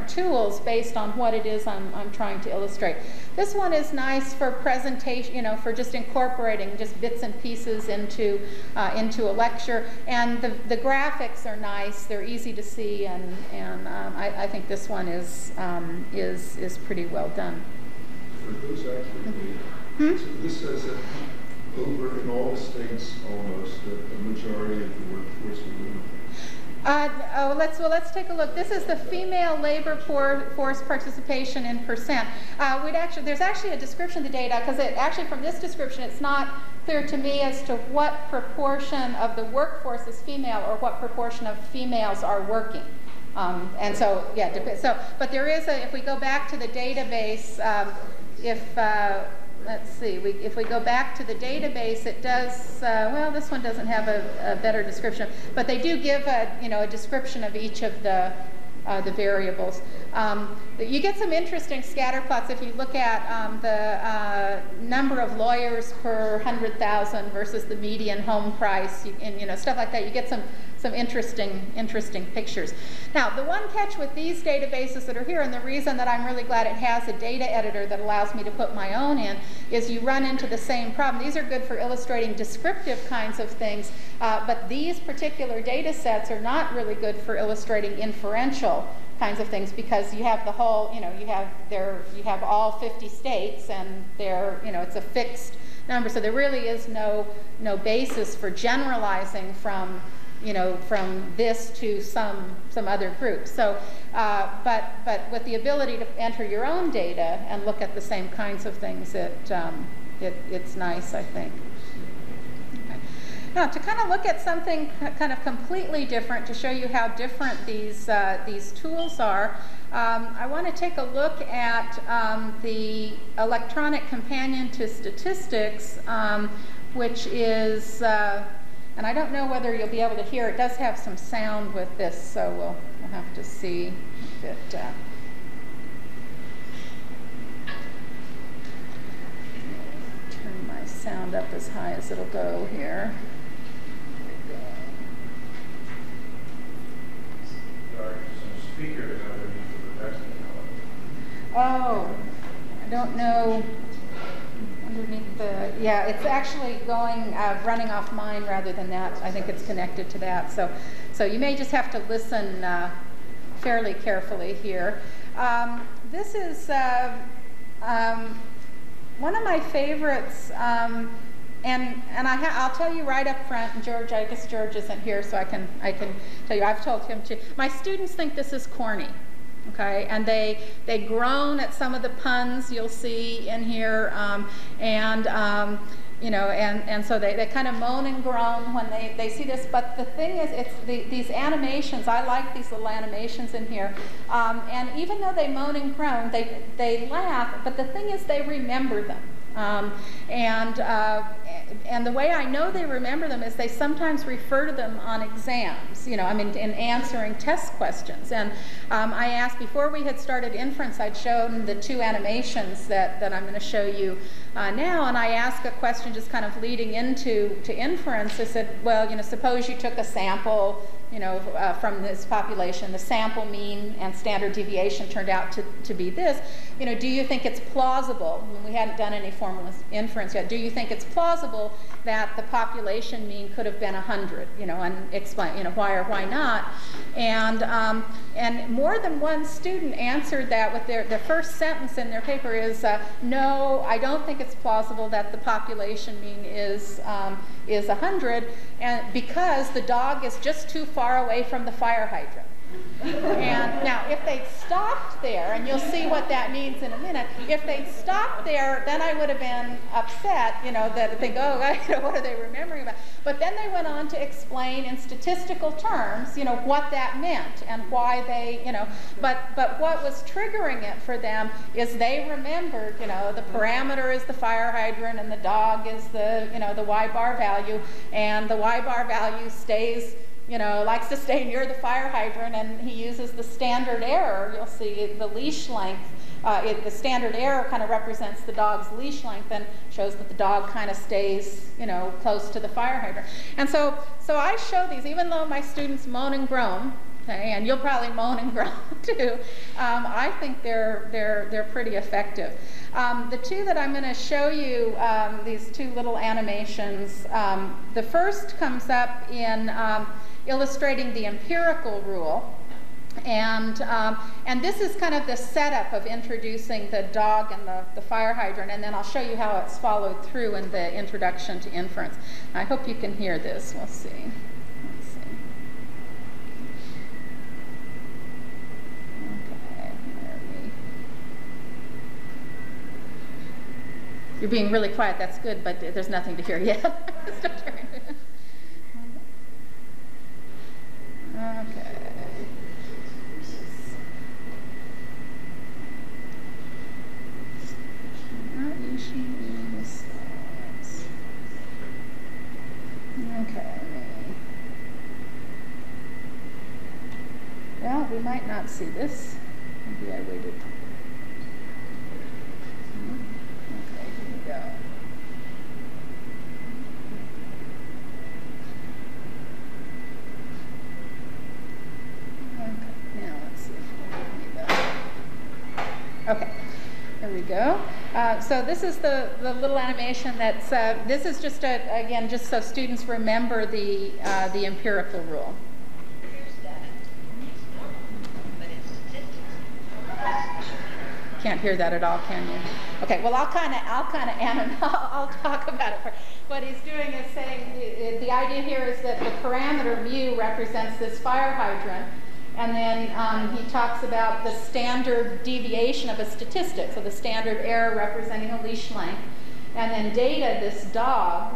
tools based on what it is I'm trying to illustrate. This one is nice for presentation, for just incorporating just bits and pieces into a lecture. And the graphics are nice; they're easy to see, and I think this one is pretty well done. For those actually, so this says that over in all states, almost a majority of the workforce is women. Let's take a look. This is the female labor force participation in percent. There's actually a description of the data, because actually from this description it's not clear to me as to what proportion of the workforce is female or what proportion of females are working. And so, yeah, but there is if we go back to the database, let's see, if we go back to the database, it does, well, this one doesn't have a better description, but they do give a description of each of the variables. You get some interesting scatter plots if you look at the number of lawyers per 100,000 versus the median home price, and stuff like that. You get some interesting pictures. Now, the one catch with these databases that are here, and the reason that I'm really glad it has a data editor that allows me to put my own in, is you run into the same problem. These are good for illustrating descriptive kinds of things, but these particular data sets are not really good for illustrating inferential kinds of things, because you have the whole, you have all 50 states, and it's a fixed number, so there really is no basis for generalizing from this to some other group. So, but with the ability to enter your own data and look at the same kinds of things, it's nice, I think. Okay. Now, to kind of look at something kind of completely different, to show you how different these tools are, I want to take a look at the electronic companion to statistics, which is and I don't know whether you'll be able to hear. It does have some sound with this, so we'll have to see if it. Turn my sound up as high as it'll go here. There are some speakers underneath the text. Oh, I don't know. Underneath the, yeah, it's actually going, running off mine rather than that. I think it's connected to that. So you may just have to listen fairly carefully here. This is one of my favorites, and I'll tell you right up front. And George, I guess George isn't here, so I can tell you. I've told him to. My students think this is corny. Okay, and they groan at some of the puns you'll see in here, and so they kind of moan and groan when they see this. But the thing is, it's these animations. I like these little animations in here. And even though they moan and groan, they laugh. But the thing is, they remember them. And the way I know they remember them is they sometimes refer to them on exams, in answering test questions. And I asked, before we had started inference, I'd shown the two animations that I'm going to show you now, and I asked a question just kind of leading into inference. I said, well, suppose you took a sample, from this population, the sample mean and standard deviation turned out to be this. Do you think it's plausible? I mean, we hadn't done any formal inference yet. Do you think it's plausible that the population mean could have been 100? And explain, why or why not? And more than one student answered that with their first sentence in their paper is, no, I don't think it's plausible that the population mean is 100, and because the dog is just too far away from the fire hydrant. And now, if they'd stopped there, and you'll see what that means in a minute, if they'd stopped there, then I would have been upset, that I think, oh, what are they remembering about? But then they went on to explain in statistical terms, what that meant and why they, but what was triggering it for them is they remembered, the parameter is the fire hydrant and the dog is the, the Y-bar value, and the Y-bar value stays, likes to stay near the fire hydrant, and he uses the standard error. You'll see the leash length. The standard error kind of represents the dog's leash length and shows that the dog kind of stays, close to the fire hydrant. And so I show these, even though my students moan and groan, okay, and you'll probably moan and groan too. I think they're pretty effective. The two that I'm going to show you, these two little animations, the first comes up in illustrating the empirical rule, and this is kind of the setup of introducing the dog and the fire hydrant, and then I'll show you how it's followed through in the introduction to inference. I hope you can hear this. We'll see. Let's see. Okay, you're being really quiet. That's good, but there's nothing to hear yet. Okay. Not using the slides. Okay. Well, we might not see this. Maybe I waited. Okay, here we go. Okay, there we go. So this is the little animation that's, this is just, again, just so students remember the empirical rule. Can't hear that at all, can you? Okay, well, I'll talk about it. What he's doing is saying, the idea here is that the parameter mu represents this fire hydrant, and then he talks about the standard deviation of a statistic, so the standard error representing a leash length. And then data, this dog,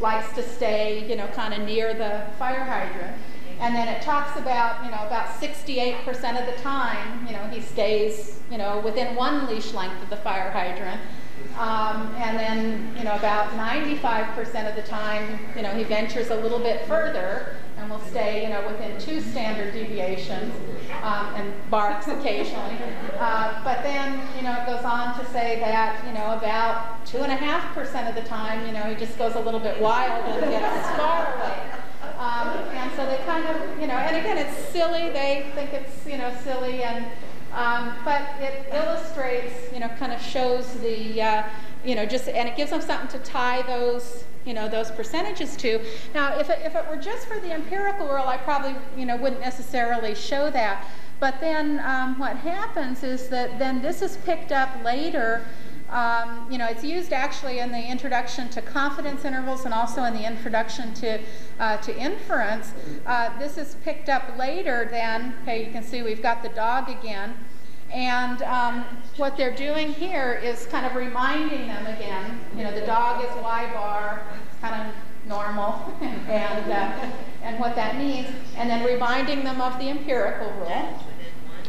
likes to stay, kind of near the fire hydrant. And then it talks about, about 68% of the time, he stays, within one leash length of the fire hydrant. And then, about 95% of the time, he ventures a little bit further and will stay, within 2 standard deviations, and barks occasionally. But then, it goes on to say that, about 2.5% of the time, he just goes a little bit wild and gets far away. And so they kind of, and again, it's silly. They think it's, silly, and but it illustrates, kind of shows the, and it gives them something to tie those, those percentages to. Now, if it were just for the empirical rule, I probably, wouldn't necessarily show that. But then what happens is that then this is picked up later. It's used actually in the introduction to confidence intervals and also in the introduction to inference. This is picked up later then. Okay, you can see we've got the dog again. And what they're doing here is kind of reminding them again, you know, the dog is Y bar, it's kind of normal, and what that means, and then reminding them of the empirical rule.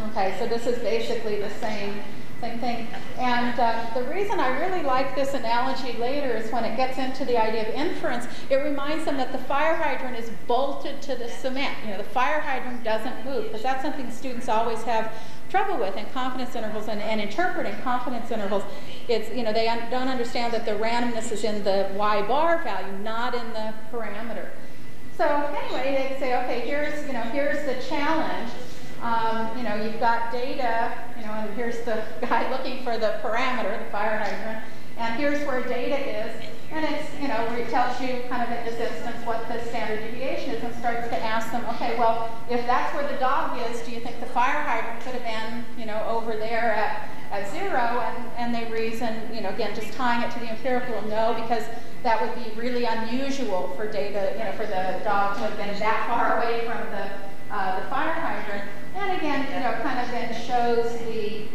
Okay, so this is basically the same thing. And the reason I really like this analogy later is when it gets into the idea of inference, it reminds them that the fire hydrant is bolted to the cement. You know, the fire hydrant doesn't move, because that's something students always have trouble with in confidence intervals and interpreting confidence intervals. It's, you know, they don't understand that the randomness is in the Y bar value, not in the parameter. So anyway, they say, okay, here's the challenge. You know, you've got data, you know, and here's the guy looking for the parameter, the fire hydrant, and here's where data is, and it's, you know, where it tells you kind of in this instance what the standard deviation is, and starts to ask them, okay, well, if that's where the dog is, do you think the fire hydrant could have been, you know, over there at 0? And they reason, you know, again, just tying it to the empirical, no, because that would be really unusual for data, you know, for the dog to have been that far away from the fire hydrant. And again, you know, kind of then shows the,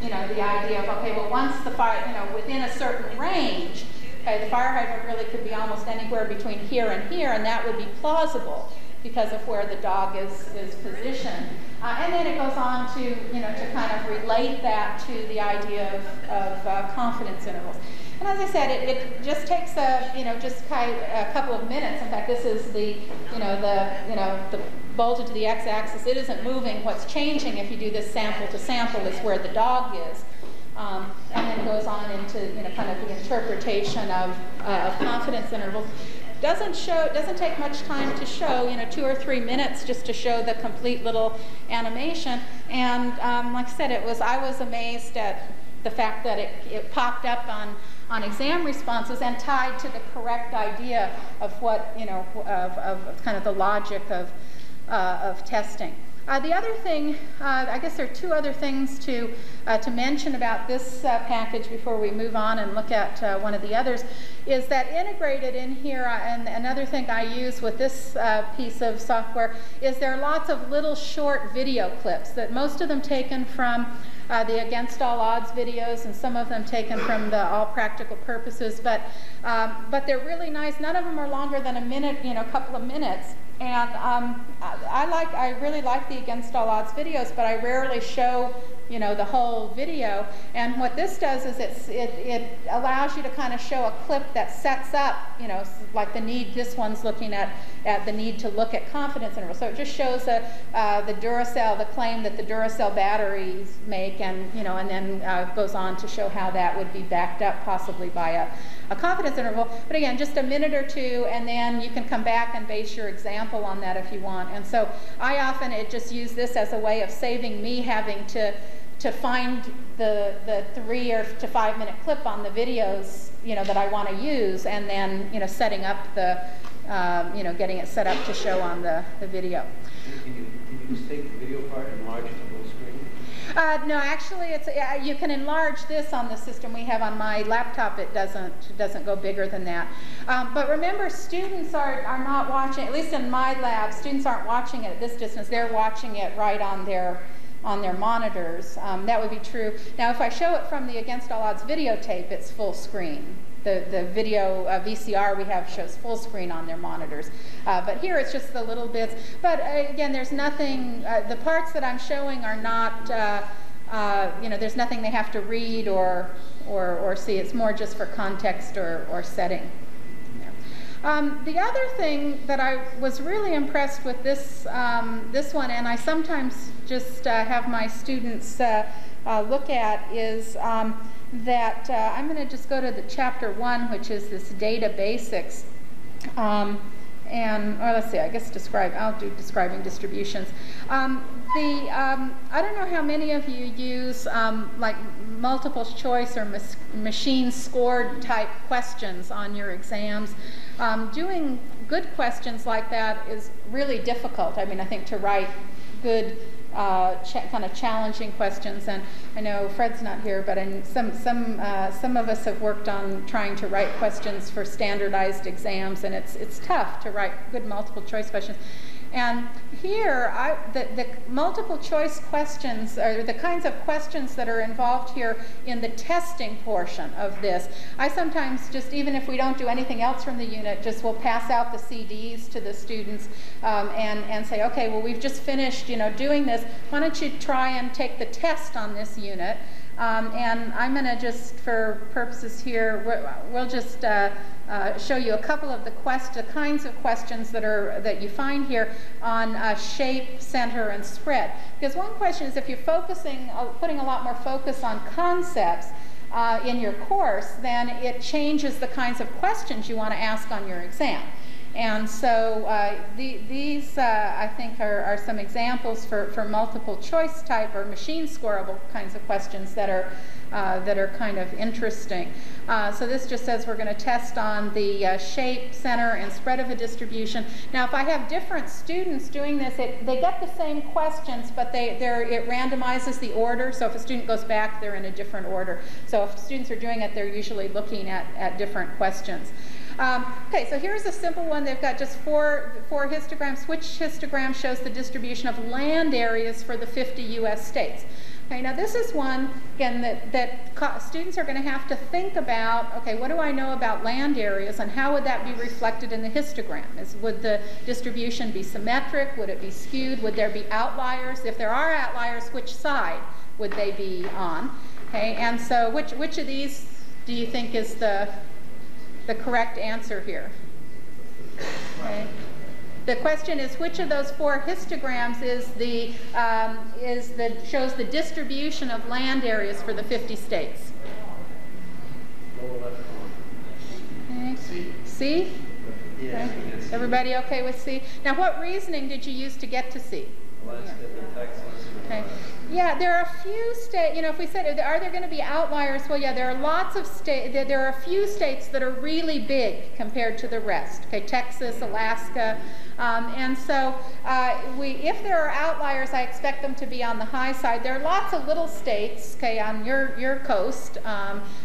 you know, the idea of, okay, well, once the fire, you know, within a certain range, okay, the fire hydrant really could be almost anywhere between here, and that would be plausible because of where the dog is positioned. And then it goes on to, you know, to kind of relate that to the idea of confidence intervals. And as I said, it just takes just kind of a couple of minutes. In fact, this is the bolted to the x-axis. It isn't moving. What's changing if you do this sample to sample is where the dog is. And then goes on into, you know, kind of the interpretation of confidence intervals. Doesn't take much time to show, you know, 2 or 3 minutes just to show the complete little animation. And like I said, I was amazed at the fact that it popped up on exam responses and tied to the correct idea of what, you know, of kind of the logic of testing. The other thing, I guess there are 2 other things to mention about this package before we move on and look at one of the others, is that integrated in here, and another thing I use with this piece of software, is there are lots of little short video clips, that most of them taken from the Against All Odds videos, and some of them taken from the All Practical Purposes, but they're really nice. None of them are longer than a minute, you know, a couple of minutes. And I really like the Against All Odds videos, but I rarely show, you know, the whole video. And what this does is it allows you to kind of show a clip that sets up, you know, like the need. This one's looking at the need to look at confidence intervals. So it just shows the Duracell, the claim that the Duracell batteries make, and, you know, and then goes on to show how that would be backed up possibly by a confidence interval. But again, just a minute or 2, and then you can come back and base your example on that if you want. And so I often just use this as a way of saving me having to find the 3 to 5 minute clip on the videos, you know, that I want to use, and then, you know, setting up the, you know, getting it set up to show on the video. Can you just take the video part and enlarge it to full screen? No, actually, it's you can enlarge this on the system we have on my laptop. It doesn't go bigger than that. But remember, students are not watching. At least in my lab, students aren't watching it at this distance. They're watching it right on their monitors. That would be true. Now, if I show it from the Against All Odds videotape, it's full screen. The video VCR we have shows full screen on their monitors. But here it's just the little bits. But again, there's nothing, the parts that I'm showing are not, you know, there's nothing they have to read or see. It's more just for context or setting. The other thing that I was really impressed with this one, and I sometimes just have my students look at, is that I'm going to just go to the chapter 1, which is this data basics. And let's see, I guess I'll do describing distributions. I don't know how many of you use like multiple choice or machine scored type questions on your exams. Doing good questions like that is really difficult. I mean, I think to write good kind of challenging questions, and I know Fred's not here, but some of us have worked on trying to write questions for standardized exams, and it's tough to write good multiple choice questions. And here, the multiple choice questions, or the kinds of questions that are involved here in the testing portion of this, I sometimes just, even if we don't do anything else from the unit, just will pass out the CDs to the students and say, okay, well, we've just finished, doing this. Why don't you try and take the test on this unit? And I'm going to just, for purposes here, we'll just show you a couple of the kinds of questions that you find here on shape, center, and spread. Because one question is, if you're putting a lot more focus on concepts in your course, then it changes the kinds of questions you want to ask on your exam. And so these, I think, are some examples for multiple choice type or machine scoreable kinds of questions that are kind of interesting. So this just says we're going to test on the shape, center, and spread of a distribution. Now, if I have different students doing this, they get the same questions, but it randomizes the order. So if a student goes back, they're in a different order. So if students are doing it, they're usually looking at different questions. Okay, so here's a simple one. They've got just four histograms. Which histogram shows the distribution of land areas for the 50 U.S. states? Okay, now this is one, again, that students are going to have to think about, okay, what do I know about land areas and how would that be reflected in the histogram? Would the distribution be symmetric? Would it be skewed? Would there be outliers? If there are outliers, which side would they be on? Okay, and so which of these do you think is the correct answer here? Okay. The question is, which of those four histograms shows the distribution of land areas for the 50 states? Okay. C? Okay. Everybody okay with C? Now, what reasoning did you use to get to C? Okay. Yeah, there are a few states, if we said, are there going to be outliers? Well, yeah, there are lots of states, there are a few states that are really big compared to the rest. Okay, Texas, Alaska, and so if there are outliers, I expect them to be on the high side. There are lots of little states, okay, on your coast,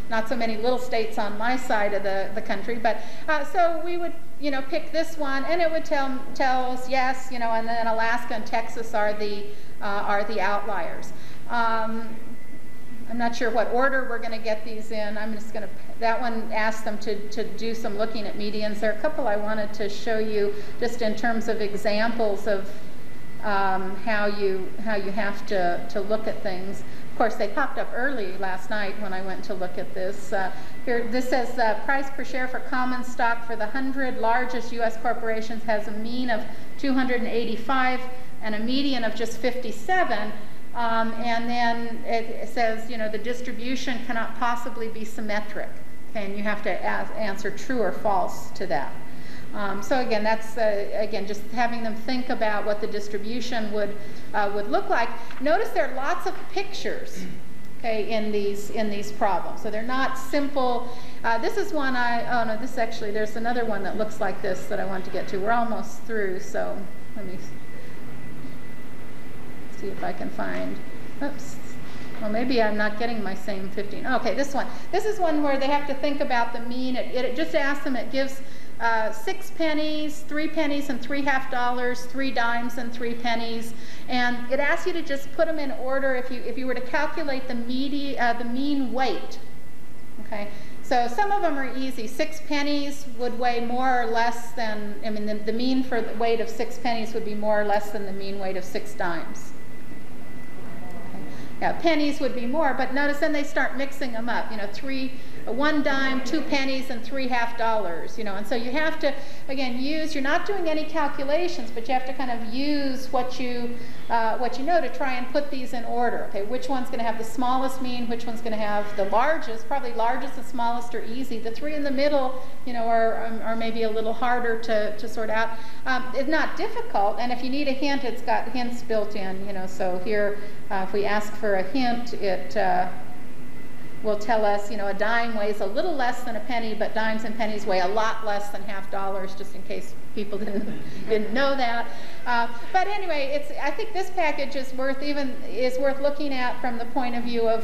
not so many little states on my side of the country, but so we would, pick this one, and it would tell us yes, and then Alaska and Texas are the outliers. I'm not sure what order we're going to get these in. I'm just going to, that one asked them to do some looking at medians. There are a couple I wanted to show you just in terms of examples of how you have to look at things. Of course, they popped up early last night when I went to look at this. Here, this says price per share for common stock for the 100 largest U.S. corporations has a mean of 285 and a median of just 57. And then it says, the distribution cannot possibly be symmetric. Okay, and you have to answer true or false to that. So again, that's again just having them think about what the distribution would look like. Notice there are lots of pictures, okay, in these problems. So they're not simple. This is one there's another one that looks like this that I want to get to. We're almost through, so let me see if I can find. Oops. Well, maybe I'm not getting my same 15. Okay, this one. This is one where they have to think about the mean. It just asks them. It gives 6 pennies, 3 pennies and 3 half-dollars, 3 dimes and 3 pennies, and it asks you to just put them in order. If you were to calculate the mean weight, okay. So some of them are easy. 6 pennies would weigh more or less than. The mean for the weight of 6 pennies would be more or less than the mean weight of 6 dimes. Yeah, pennies would be more, but notice then they start mixing them up. 1 dime, 2 pennies, and 3 half-dollars. And so you have to, again, you're not doing any calculations, but you have to kind of use what you know to try and put these in order. Okay, which one's going to have the smallest mean? Which one's going to have the largest? Probably largest and smallest are easy. The 3 in the middle, are maybe a little harder to sort out. It's not difficult, and if you need a hint, it's got hints built in. So here, if we ask for a hint, it will tell us, a dime weighs a little less than a penny, but dimes and pennies weigh a lot less than half-dollars, just in case people didn't know that. But anyway, I think this package is worth looking at from the point of view of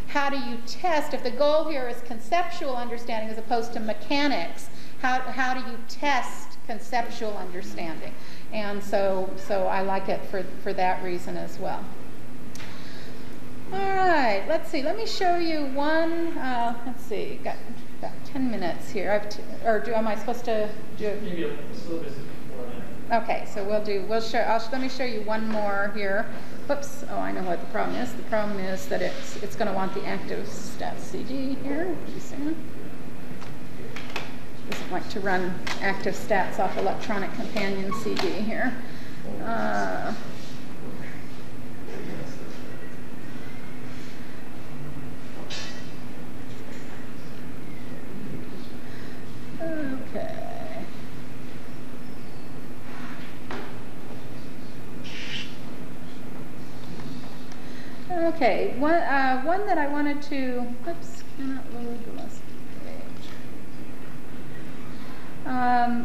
how do you test. If the goal here is conceptual understanding as opposed to mechanics, how do you test conceptual understanding. And so I like it for that reason as well. All right, let's see. Let me show you one. Let's see. Got 10 minutes here. Am I supposed to do? Maybe a syllabus is before that. Okay, so let me show you one more here. Whoops. Oh, I know what the problem is. The problem is that it's going to want the active stats CD here. Doesn't like to run active stats off electronic companion CD here. Okay. Okay, one that I wanted to, whoops, cannot load the last page.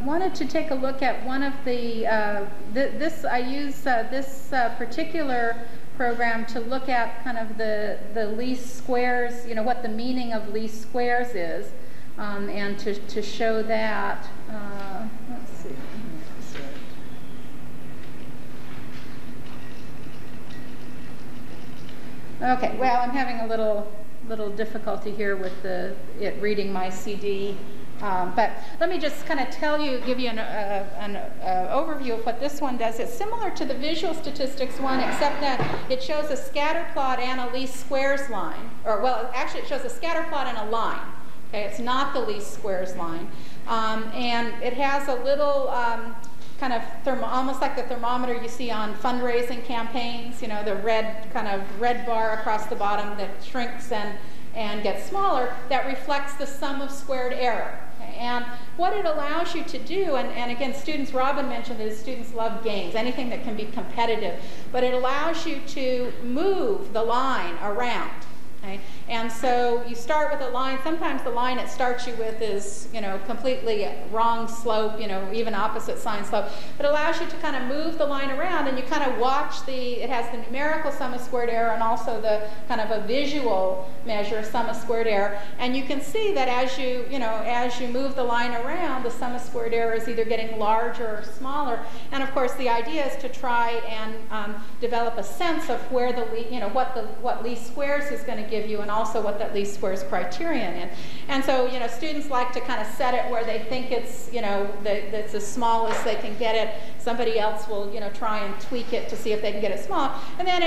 Wanted to take a look at one of the, I use this particular program to look at kind of the least squares, what the meaning of least squares is, and to show that, let's see. Okay, well, I'm having a little difficulty here with it reading my CD, but let me just kind of give you an overview of what this one does. It's similar to the visual statistics one, except that it shows a scatter plot and a least squares line, actually it shows a scatter plot and a line. Okay, it's not the least squares line, and it has a little kind of almost like the thermometer you see on fundraising campaigns, the red bar across the bottom that shrinks and gets smaller, that reflects the sum of squared error. Okay? And what it allows you to do, and again, Robin mentioned that students love games, anything that can be competitive, but it allows you to move the line around. Okay? And so you start with a line. Sometimes the line it starts you with is, completely wrong slope, even opposite sign slope. But it allows you to kind of move the line around, and you kind of watch it has the numerical sum of squared error and also the kind of a visual measure, sum of squared error. And you can see that as you move the line around, the sum of squared error is either getting larger or smaller. And of course, the idea is to try and develop a sense of where what least squares is going to give you, and also what that least squares criterion is. And so, students like to kind of set it where they think it's, that's as small as they can get it. Somebody else will, try and tweak it to see if they can get it small. And then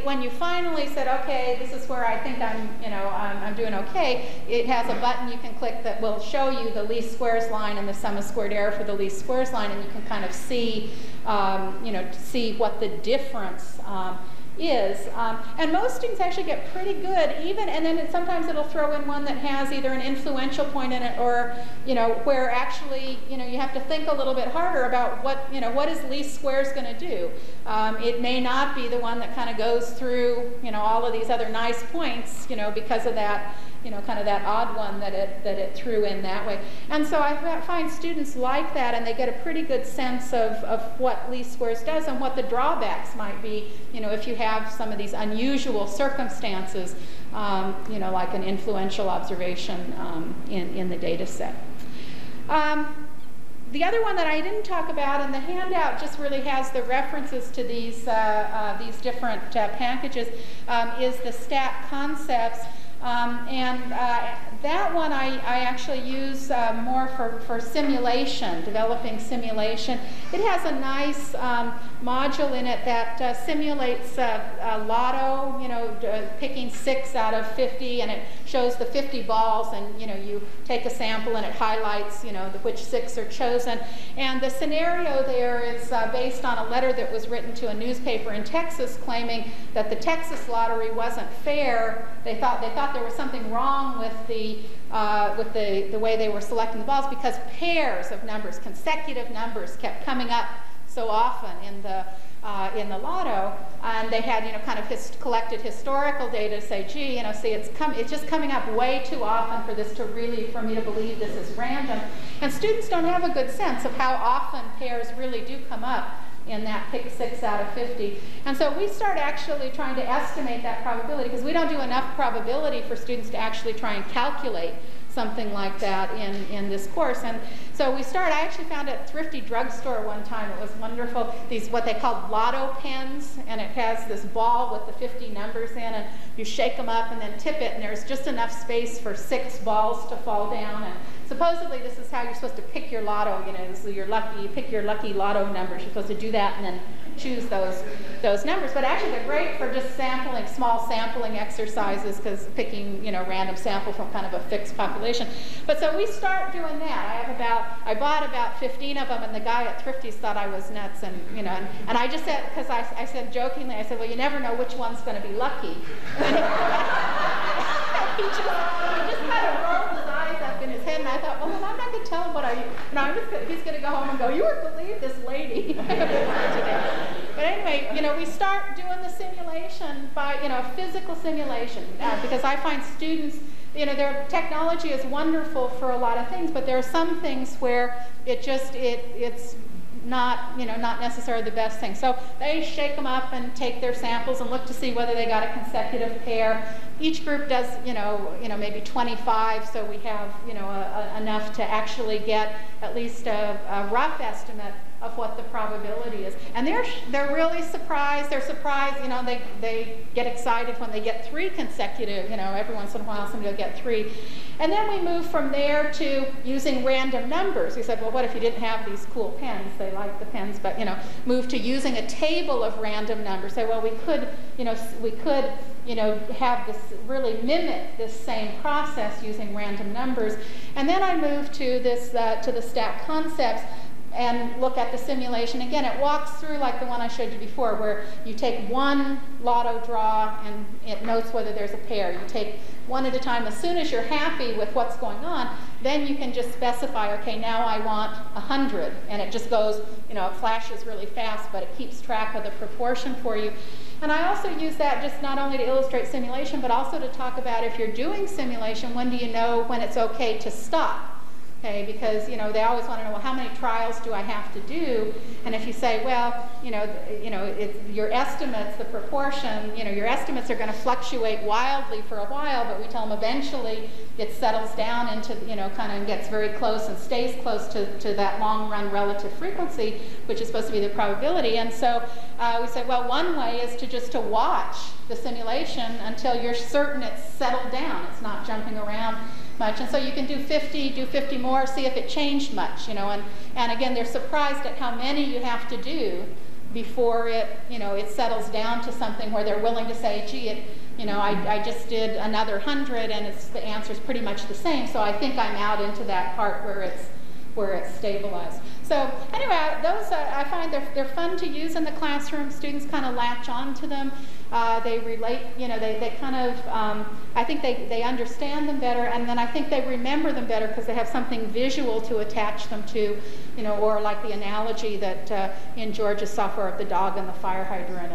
when you finally said, okay, this is where I think I'm doing okay, it has a button you can click that will show you the least squares line and the sum of squared error for the least squares line, and you can kind of see, see what the difference is. And most students actually get pretty good, and then sometimes it'll throw in one that has either an influential point in it, or, where actually, you have to think a little bit harder about what is least squares going to do. It may not be the one that kind of goes through, all of these other nice points, because of that, kind of that odd one that it threw in that way. And so I find students like that, and they get a pretty good sense of what least squares does and what the drawbacks might be, if you have some of these unusual circumstances, like an influential observation in the data set. The other one that I didn't talk about, and the handout just really has the references to these different packages, is the stat concepts. That one I actually use more for simulation, developing simulation. It has a nice module in it that simulates lotto, picking 6 out of 50, and it shows the 50 balls, and you take a sample and it highlights which 6 are chosen. And the scenario there is based on a letter that was written to a newspaper in Texas claiming that the Texas lottery wasn't fair. They thought there was something wrong with the way they were selecting the balls, because pairs of numbers, consecutive numbers, kept coming up so often in the lotto, and they had kind of collected historical data to say, gee, see, it's just coming up way too often for me to believe this is random. And students don't have a good sense of how often pairs really do come up in that pick 6 out of 50. And so we start actually trying to estimate that probability, because we don't do enough probability for students to actually try and calculate something like that in this course. And so I actually found at a thrifty drugstore one time, it was wonderful, these what they called lotto pens, and it has this ball with the 50 numbers in, and you shake them up and then tip it, and there's just enough space for 6 balls to fall down. And supposedly this is how you're supposed to pick your lotto, so you pick your lucky lotto numbers. You're supposed to do that and then choose those numbers. But actually they're great for just sampling, small sampling exercises, because picking, random sample from kind of a fixed population. But so we start doing that. I bought about 15 of them, and the guy at Thrifty's thought I was nuts, and and I just said, because I said jokingly, I said, well, you never know which one's going to be lucky. And he just kind of rolled his eyes up in his head, and I thought, well, I'm not going to tell him what he's going to go home and go, you wouldn't believe this lady. But anyway, we start doing the simulation by, physical simulation, because I find students, their technology is wonderful for a lot of things, but there are some things where it's not, not necessarily the best thing. So they shake them up and take their samples and look to see whether they got a consecutive pair. Each group does, maybe 25, so we have, enough to actually get at least a rough estimate of what the probability is. And they're really surprised. They're surprised, they get excited when they get 3 consecutive, every once in a while somebody will get 3. And then we move from there to using random numbers. We said, well, what if you didn't have these cool pens? They like the pens, but, move to using a table of random numbers. Say, well, we could have this, really mimic this same process using random numbers. And then I move to this, to the stack concepts, and look at the simulation. Again, it walks through like the one I showed you before, where you take one lotto draw and it notes whether there's a pair. You take one at a time. As soon as you're happy with what's going on, then you can just specify, okay, now I want 100. And it just goes, it flashes really fast, but it keeps track of the proportion for you. And I also use that just not only to illustrate simulation, but also to talk about, if you're doing simulation, when do you know when it's okay to stop? Okay, because they always want to know, well, how many trials do I have to do? And if you say, well, it's your estimates, the proportion, your estimates are going to fluctuate wildly for a while, but we tell them eventually it settles down into, kind of gets very close and stays close to that long run relative frequency, which is supposed to be the probability. And so we say, well, one way is to watch the simulation until you're certain it's settled down, it's not jumping around much. And so you can do 50 more, see if it changed much, and again, they're surprised at how many you have to do before it, it settles down to something where they're willing to say, gee, I just did another 100 and the answer's pretty much the same, so I think I'm out into that part where it's stabilized. So anyway, those I find they're fun to use in the classroom. Students kind of latch on to them. They relate, they kind of, I think they understand them better, and then I think they remember them better because they have something visual to attach them to, or like the analogy that in George's software of the dog and the fire hydrant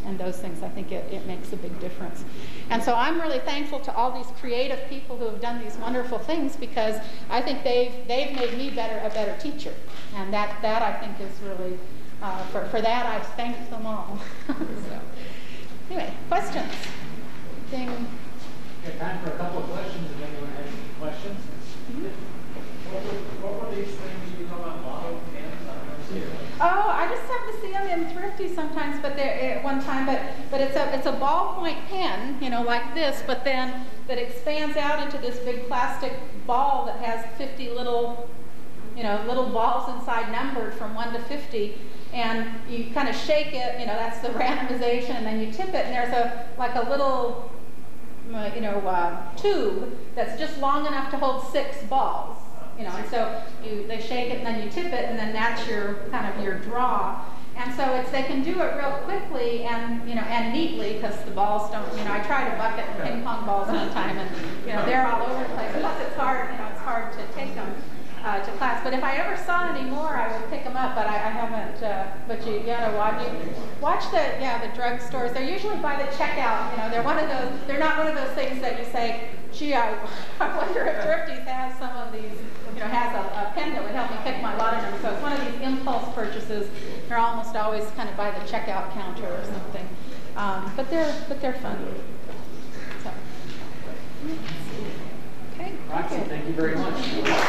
and those things. I think it makes a big difference. And so I'm really thankful to all these creative people who have done these wonderful things, because I think they've made me a better teacher. And that I think is really, for that I thank them all. So, anyway, questions? We have time for a couple of questions if anyone has any questions. What were these things you talk about, lotto pens? Oh, I just have to see them in Thrifty sometimes, but they're at one time. But it's a ballpoint pen, like this, but then that expands out into this big plastic ball that has 50 little balls inside, numbered from 1 to 50, and you kind of shake it. That's the randomization, and then you tip it, and there's a little, tube that's just long enough to hold 6 balls. And so they shake it and then you tip it, and then that's your kind of your draw. And so they can do it real quickly and and neatly, because the balls don't. I tried a bucket and ping pong balls one time, and they're all over the place. Plus it's hard. It's hard to take them to class. But if I ever saw any more, I would pick them up. But I haven't. But you gotta watch the drug stores. They're usually by the checkout. They're one of those. They're not one of those things that you say, gee, I wonder if Thrifty's has some of these. Has a pen that would help me pick my lotto number. So it's one of these impulse purchases. They're almost always kind of by the checkout counter or something. But they're fun. So, okay. Roxy, thank you. you very much.